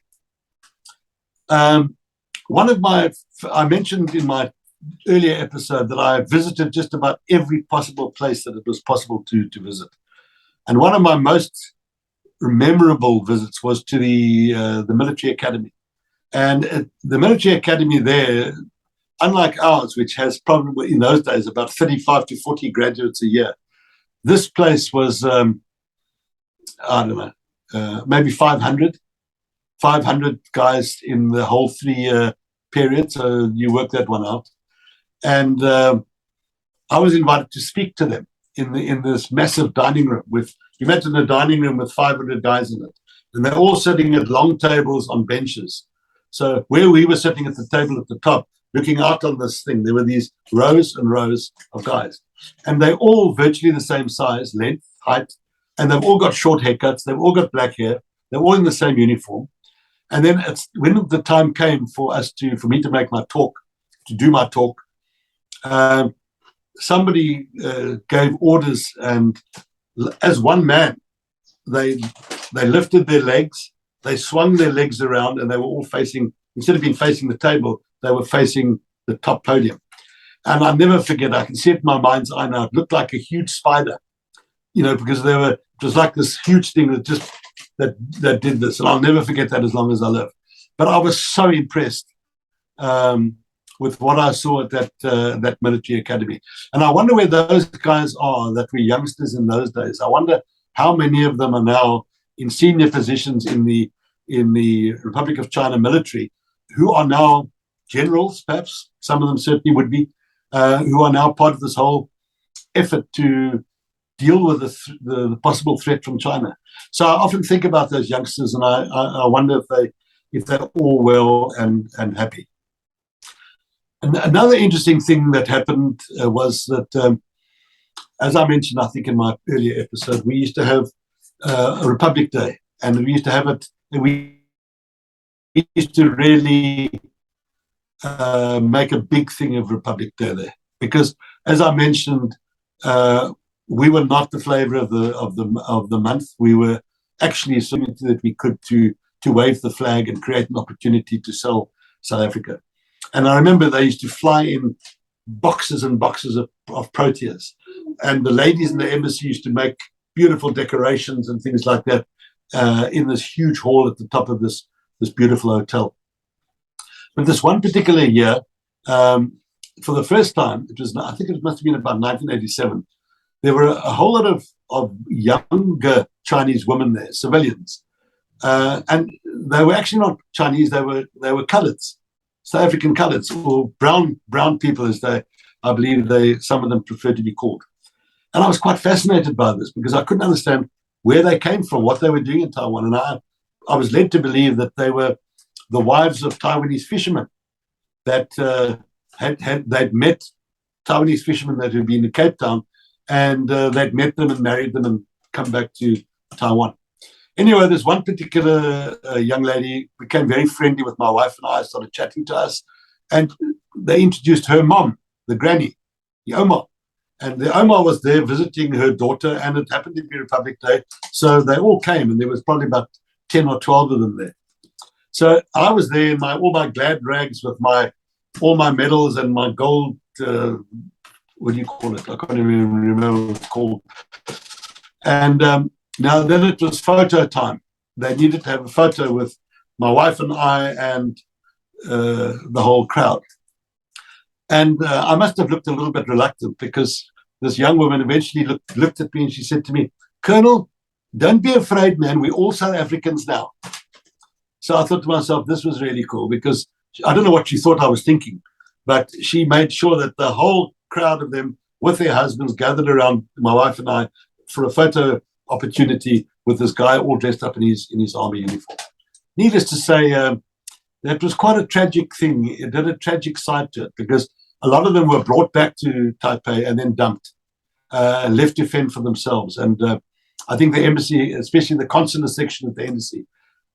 Speaker 3: I mentioned in my earlier episode that I visited just about every possible place that it was possible to visit. And one of my most memorable visits was to the military academy. And the military academy there, unlike ours, which has probably in those days about 35 to 40 graduates a year, this place was, maybe 500 guys in the whole 3-year period. So you work that one out. And I was invited to speak to them in this massive dining room imagine a dining room with 500 guys in it. And they're all sitting at long tables on benches. So where we were sitting at the table at the top, looking out on this thing, there were these rows and rows of guys. And they're all virtually the same size, length, height, and they've all got short haircuts. They've all got black hair. They're all in the same uniform. And then when the time came for me to make my talk, to do my talk, somebody gave orders, and as one man, they lifted their legs, they swung their legs around, and they were all facing, instead of being facing the table, they were facing the top podium. And I'll never forget, I can see it in my mind's eye now, it looked like a huge spider, because it was like this huge thing that did this. And I'll never forget that as long as I live. But I was so impressed with what I saw at that military academy. And I wonder where those guys are that were youngsters in those days. I wonder how many of them are now in senior positions in the Republic of China military, who are now generals, perhaps. Some of them certainly would be, who are now part of this whole effort to deal with the possible threat from China. So I often think about those youngsters, and I wonder if they're all well and happy. And another interesting thing that happened was that as I mentioned, I think in my earlier episode, we used to have a Republic Day, and we used to have it. We used to really make a big thing of Republic Day there, because, as I mentioned, we were not the flavor of the month. We were actually assuming that we could to wave the flag and create an opportunity to sell South Africa. And I remember they used to fly in boxes and boxes of proteas, and the ladies in the embassy used to make beautiful decorations and things like that in this huge hall at the top of this beautiful hotel. But this one particular year, for the first time, I think it must have been about 1987, there were a whole lot of younger Chinese women there, civilians. And they were actually not Chinese, they were coloreds, South African coloreds, or brown people, as I believe some of them prefer to be called. And I was quite fascinated by this, because I couldn't understand where they came from, what they were doing in Taiwan. And I was led to believe that they were the wives of Taiwanese fishermen that they'd met Taiwanese fishermen that had been in Cape Town, and they'd met them and married them and come back to Taiwan. Anyway, there's one particular young lady became very friendly with my wife and I, started chatting to us, and they introduced her mom, the granny, the Oma. And the Oma was there visiting her daughter, and it happened to be Republic Day. So they all came, and there was probably about 10 or 12 of them there. So I was there in all my glad rags with all my medals and my gold, what do you call it? I can't even remember what it's called. And now then it was photo time. They needed to have a photo with my wife and I and the whole crowd. And I must have looked a little bit reluctant, because this young woman eventually looked at me and she said to me, "Colonel, don't be afraid, man. We're all South Africans now." So I thought to myself, this was really cool, because I don't know what she thought I was thinking, but she made sure that the whole crowd of them with their husbands gathered around my wife and I for a photo opportunity with this guy all dressed up in his army uniform. Needless to say, that was quite a tragic thing. It had a tragic side to it, because a lot of them were brought back to Taipei and then dumped, left to fend for themselves. And I think the embassy, especially the consular section of the embassy,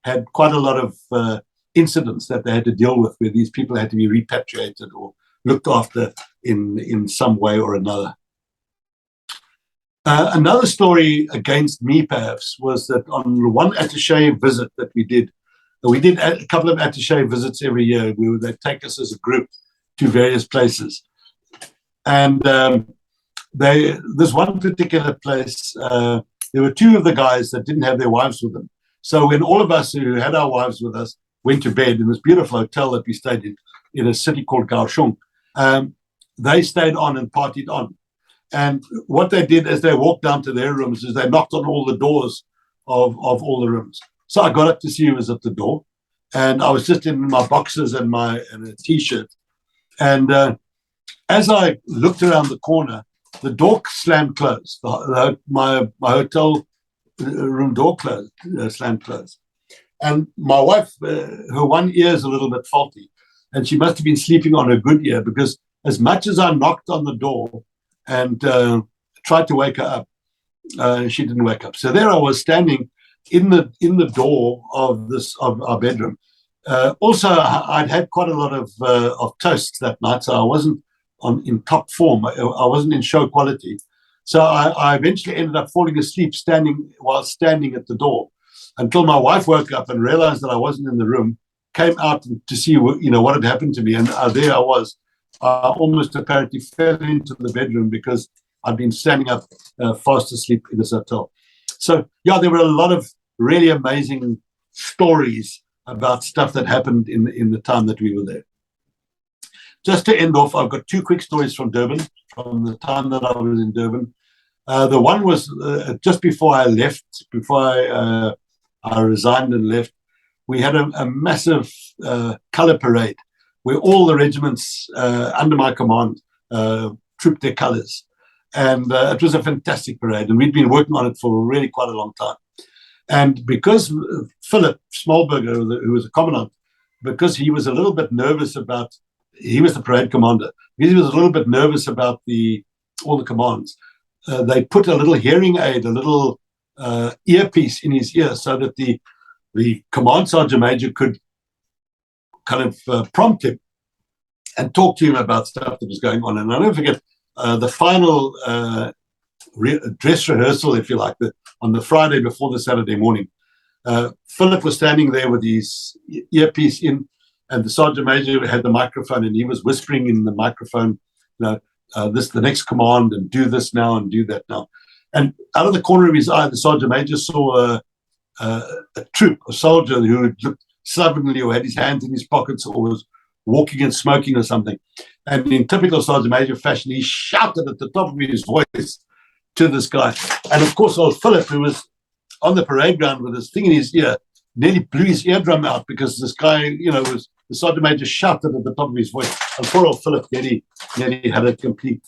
Speaker 3: had quite a lot of incidents that they had to deal with, where these people had to be repatriated or looked after in some way or another. Another story against me, perhaps, was that on one attaché visit that we did a couple of attaché visits every year. They'd take us as a group to various places. And this one particular place, there were two of the guys that didn't have their wives with them. So when all of us who had our wives with us went to bed in this beautiful hotel that we stayed in a city called Kaohsiung, they stayed on and partied on. And what they did as they walked down to their rooms is they knocked on all the doors of all the rooms. So I got up to see who was at the door, and I was just in my boxers and a T-shirt. And as I looked around the corner, the door slammed closed. My hotel room door slammed closed. And my wife, her one ear is a little bit faulty, and she must have been sleeping on her good ear, because as much as I knocked on the door and tried to wake her up, she didn't wake up. So there I was standing in the door of our bedroom. Also, I'd had quite a lot of toasts that night, so I wasn't in top form. I wasn't in show quality. So I eventually ended up falling asleep while standing at the door, until my wife woke up and realized that I wasn't in the room, came out to see what had happened to me, and there I was. I almost apparently fell into the bedroom because I'd been standing up fast asleep in this hotel. So yeah, there were a lot of really amazing stories about stuff that happened in the time that we were there. Just to end off, I've got two quick stories from Durban, from the time that I was in Durban. The one was just before I left, before I resigned and left, we had a massive color parade where all the regiments under my command trooped their colors. And it was a fantastic parade, and we'd been working on it for really quite a long time. And because Philip Smallberger, who was a commandant, because he was a little bit nervous he was the parade commander, because he was a little bit nervous about all the commands, they put a little hearing aid, a little earpiece in his ear, so that the command sergeant major could kind of prompt him and talk to him about stuff that was going on. And I'll never forget the final dress rehearsal, if you like, on the Friday before the Saturday morning. Philip was standing there with his earpiece in, and the sergeant major had the microphone, and he was whispering in the microphone, this the next command, and do this now and do that now. And out of the corner of his eye, the sergeant major saw a troop, a soldier who looked slovenly or had his hands in his pockets or was walking and smoking or something. And in typical sergeant major fashion, he shouted at the top of his voice to this guy. And of course, old Philip, who was on the parade ground with this thing in his ear, nearly blew his eardrum out because this guy, was the sergeant major shouted at the top of his voice. And poor old Philip nearly had a complete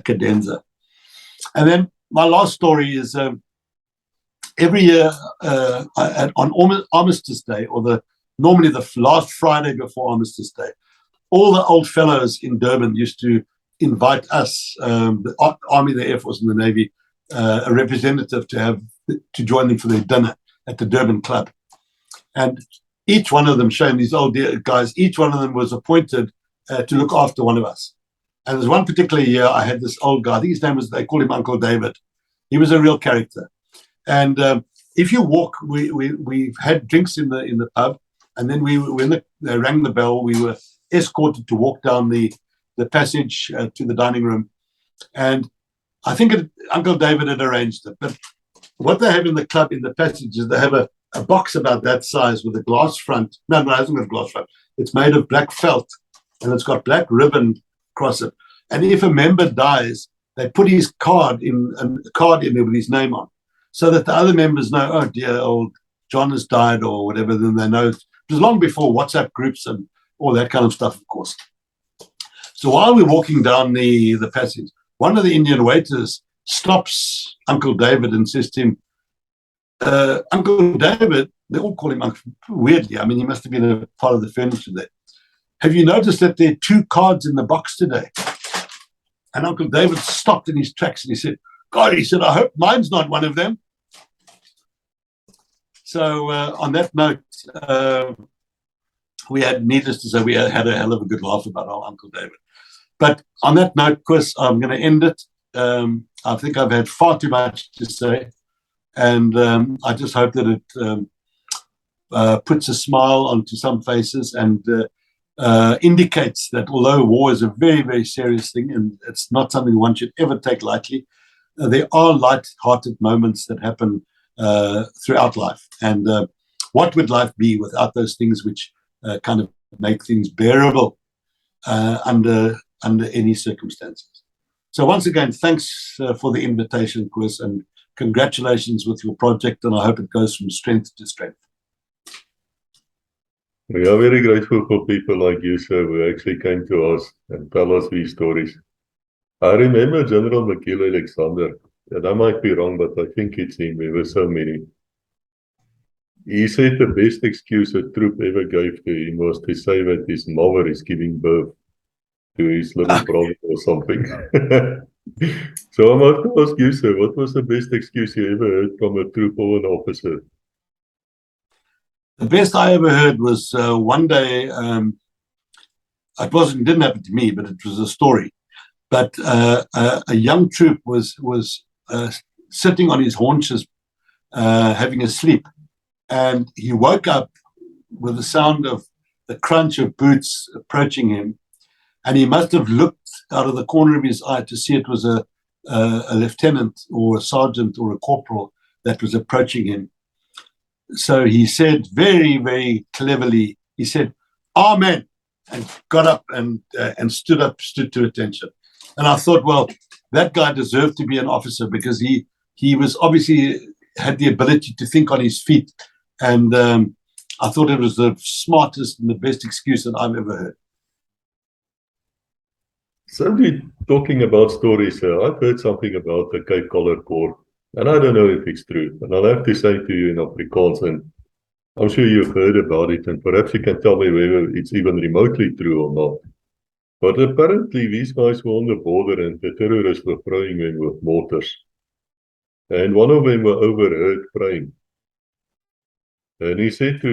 Speaker 3: cadenza. And then my last story is every year on Armistice Day, or normally the last Friday before Armistice Day, all the old fellows in Durban used to invite us, the Army, the Air Force, and the Navy, a representative to join them for their dinner at the Durban Club. And each one of them, showing these old guys, each one of them was appointed to look after one of us. And there's one particular year I had this old guy, I think his name was, they called him Uncle David. He was a real character. And if you walk, we had drinks in the pub, and then when they rang the bell, we were escorted to walk down the passage to the dining room. And I think Uncle David had arranged it. But what they have in the club, in the passage, is they have a box about that size with a glass front. No, it hasn't got a glass front. It's made of black felt, and it's got black ribbon across it. And if a member dies, they put his card in there with his name on, so that the other members know, oh dear, old John has died or whatever. Then they know. It was long before WhatsApp groups and all that kind of stuff, of course. So while we're walking down the passage, one of the Indian waiters stops Uncle David and says to him, Uncle David, they all call him Uncle, weirdly. I mean, he must have been a part of the furniture there. Have you noticed that there are 2 cards in the box today? And Uncle David stopped in his tracks and he said, God, he said, I hope mine's not one of them. So on that note, needless to say, we had a hell of a good laugh about our Uncle David. But on that note, Chris, I'm going to end it. I think I've had far too much to say. And I just hope that it puts a smile onto some faces and indicates that although war is a very, very serious thing and it's not something one should ever take lightly, there are light-hearted moments that happen throughout life. And what would life be without those things which kind of make things bearable under any circumstances? So once again, thanks for the invitation, Chris, and congratulations with your project, and I hope it goes from strength to strength.
Speaker 2: We are very grateful for people like you, sir, who actually came to us and tell us these stories. I remember General McGill Alexander, and I might be wrong, but I think it's him. There were so many. He said the best excuse a troop ever gave to him was to say that his mother is giving birth to his little brother or something. So I might ask you, sir, what was the best excuse you ever heard from a troop or an officer?
Speaker 3: The best I ever heard was one day, it didn't happen to me, but it was a story. But a young troop was sitting on his haunches, having a sleep. And he woke up with the sound of the crunch of boots approaching him. And he must have looked out of the corner of his eye to see it was a lieutenant or a sergeant or a corporal that was approaching him. So he said very, very cleverly, he said, Amen, and got up and stood to attention. And I thought, well, that guy deserved to be an officer because he was obviously had the ability to think on his feet. And I thought it was the smartest and the best excuse that I've ever heard.
Speaker 2: Simply talking about stories, I've heard something about the Cape Collar Corps, and I don't know if it's true. And I'll have to say to you in Afrikaans, and I'm sure you've heard about it, and perhaps you can tell me whether it's even remotely true or not. But apparently these guys were on the border and the terrorists were spraying them with mortars. And one of them were overheard praying. And he said to,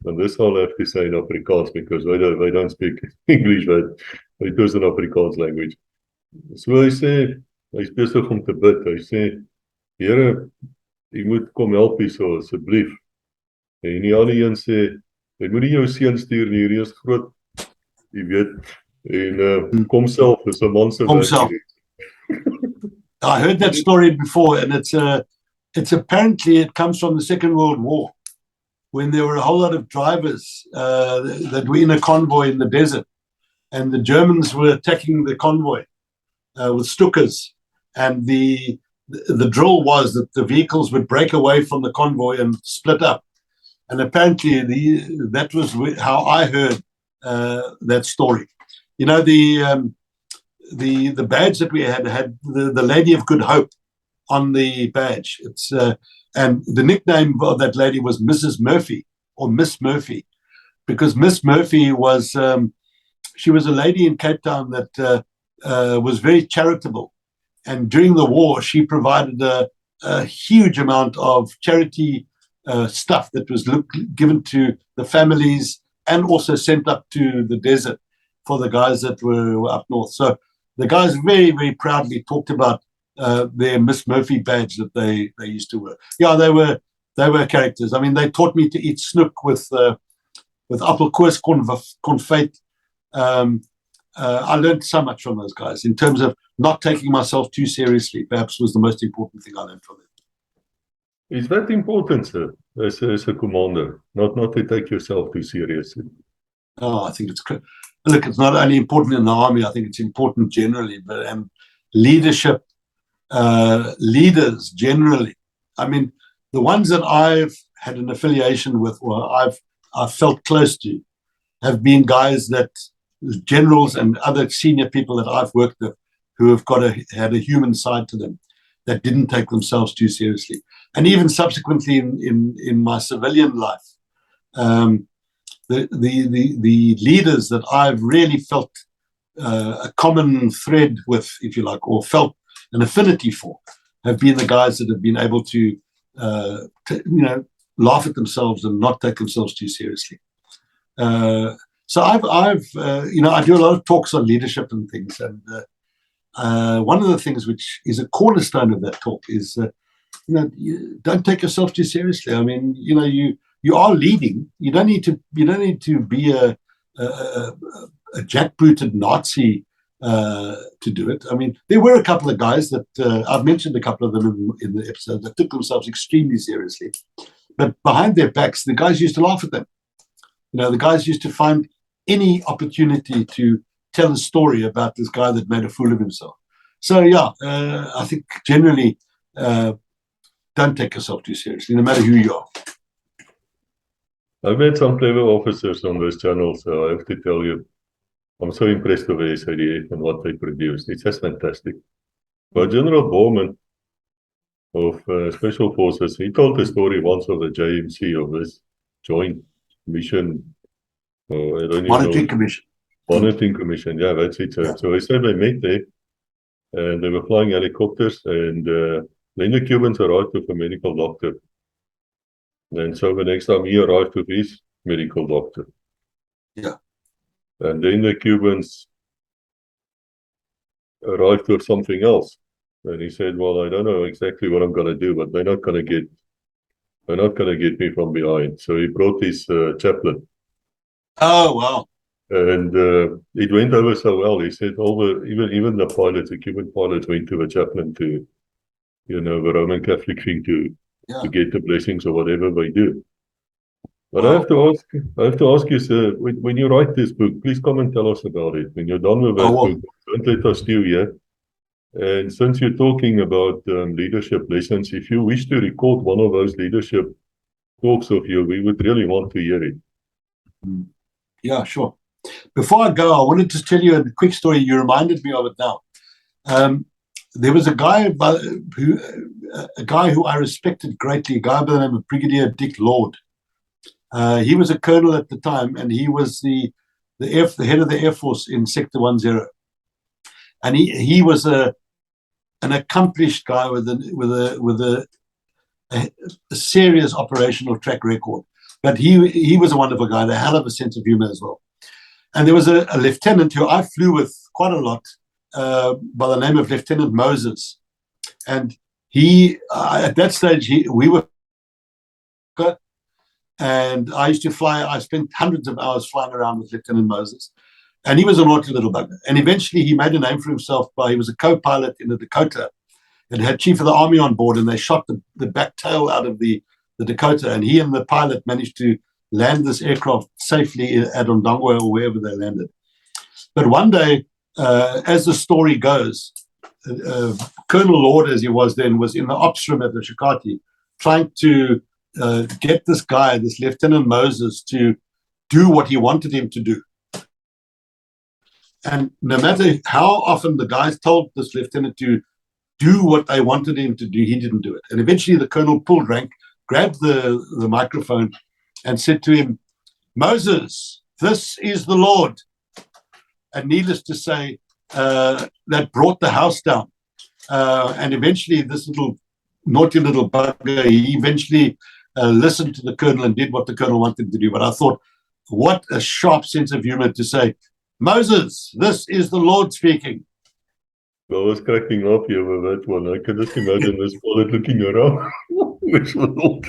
Speaker 2: and this I'll have to say in Afrikaans because they don't speak English, but it was an Afrikaans language. So hy sê, hy's besig om te bid. Hy sê, Here, jy moet kom help hier so asseblief. En die ander een sê, jy moet nie jou seun stuur nie, hierdie is groot, jy weet. En kom self, dis 'n man se werk.
Speaker 3: I heard that story before, and it's apparently it comes from the Second World War, when there were a whole lot of drivers that were in a convoy in the desert, and the Germans were attacking the convoy with Stukas, and the drill was that the vehicles would break away from the convoy and split up. And apparently that was how I heard that story. You know, the badge that we had the Lady of Good Hope on the badge. It's and the nickname of that lady was Mrs. Murphy or Miss Murphy, because Miss Murphy was she was a lady in Cape Town that was very charitable, and during the war she provided a huge amount of charity stuff that was given to the families and also sent up to the desert for the guys that were up north. So the guys very, very proudly talked about their Miss Murphy badge that they used to wear. Yeah, they were characters. I mean, they taught me to eat snoek with appelkoos confit. I learned so much from those guys in terms of not taking myself too seriously. Perhaps was the most important thing I learned from them.
Speaker 2: Is that important, sir, as a commander, not to take yourself too seriously?
Speaker 3: Oh, I think it's look. It's not only important in the army. I think it's important generally, but leadership, leaders generally. I mean, the ones that I've had an affiliation with, or I've felt close to, have been guys that generals and other senior people that I've worked with who have had a human side to them, that didn't take themselves too seriously. And even subsequently in my civilian life, the leaders that I've really felt a common thread with, if you like, or felt an affinity for, have been the guys that have been able to laugh at themselves and not take themselves too seriously. So I've I do a lot of talks on leadership and things, and one of the things which is a cornerstone of that talk is you don't take yourself too seriously. I mean, you are leading. You don't need to be a jackbooted Nazi to do it. I mean, there were a couple of guys that I've mentioned a couple of them in the episode that took themselves extremely seriously, but behind their backs, the guys used to laugh at them. The guys used to find any opportunity to tell a story about this guy that made a fool of himself. So yeah, I think generally don't take yourself too seriously, no matter who you are.
Speaker 2: I've met some clever officers on this channel, so I have to tell you, I'm so impressed with the SADF and what they produced. It's just fantastic. But General Borman of Special Forces, he told the story once of the JMC, of this Joint Mission,
Speaker 3: Monitoring Commission.
Speaker 2: Monitoring Commission, yeah, that's it. So he said they met there, and they were flying helicopters, and then the Cubans arrived with a medical doctor. And so the next time he arrived with his medical doctor.
Speaker 3: Yeah.
Speaker 2: And then the Cubans arrived with something else. And he said, well, I don't know exactly what I'm going to do, but they're not going to get me from behind. So he brought his chaplain.
Speaker 3: Oh, wow.
Speaker 2: And it went over so well. He said even the pilots, the Cuban pilots, went to the chaplain to, the Roman Catholic thing to get the blessings or whatever they do. But I have to ask you, sir, when you write this book, please come and tell us about it. When you're done with that book, don't let us steal here. And since you're talking about leadership lessons, if you wish to record one of those leadership talks of you, we would really want to hear it.
Speaker 3: Yeah, sure. Before I go, I wanted to tell you a quick story. You reminded me of it now. There was a guy who I respected greatly, a guy by the name of Brigadier Dick Lord. He was a colonel at the time, and he was the the head of the Air Force in Sector 10. And he was an accomplished guy with a serious operational track record. But he was a wonderful guy, a hell of a sense of humor as well. And there was a lieutenant who I flew with quite a lot by the name of Lieutenant Moses. And he, at that stage, we were, and I used to fly. I spent hundreds of hours flying around with Lieutenant Moses. And he was a naughty little bugger. And eventually he made a name for himself he was a co-pilot in the Dakota and had Chief of the Army on board, and they shot the back tail out of the Dakota, and he and the pilot managed to land this aircraft safely at Ondangwa or wherever they landed. But one day, as the story goes, Colonel Lord, as he was then, was in the ops room at the Shikati trying to get this guy, this Lieutenant Moses, to do what he wanted him to do. And no matter how often the guys told this lieutenant to do what they wanted him to do, he didn't do it. And eventually the colonel pulled rank, grabbed the microphone and said to him, "Moses, this is the Lord." And needless to say, that brought the house down. And eventually this naughty little bugger, he eventually listened to the colonel and did what the colonel wanted him to do. But I thought, what a sharp sense of humor to say, "Moses, this is the Lord speaking."
Speaker 2: I was cracking up here with that one. I can just imagine this pilot looking around. Which Lord?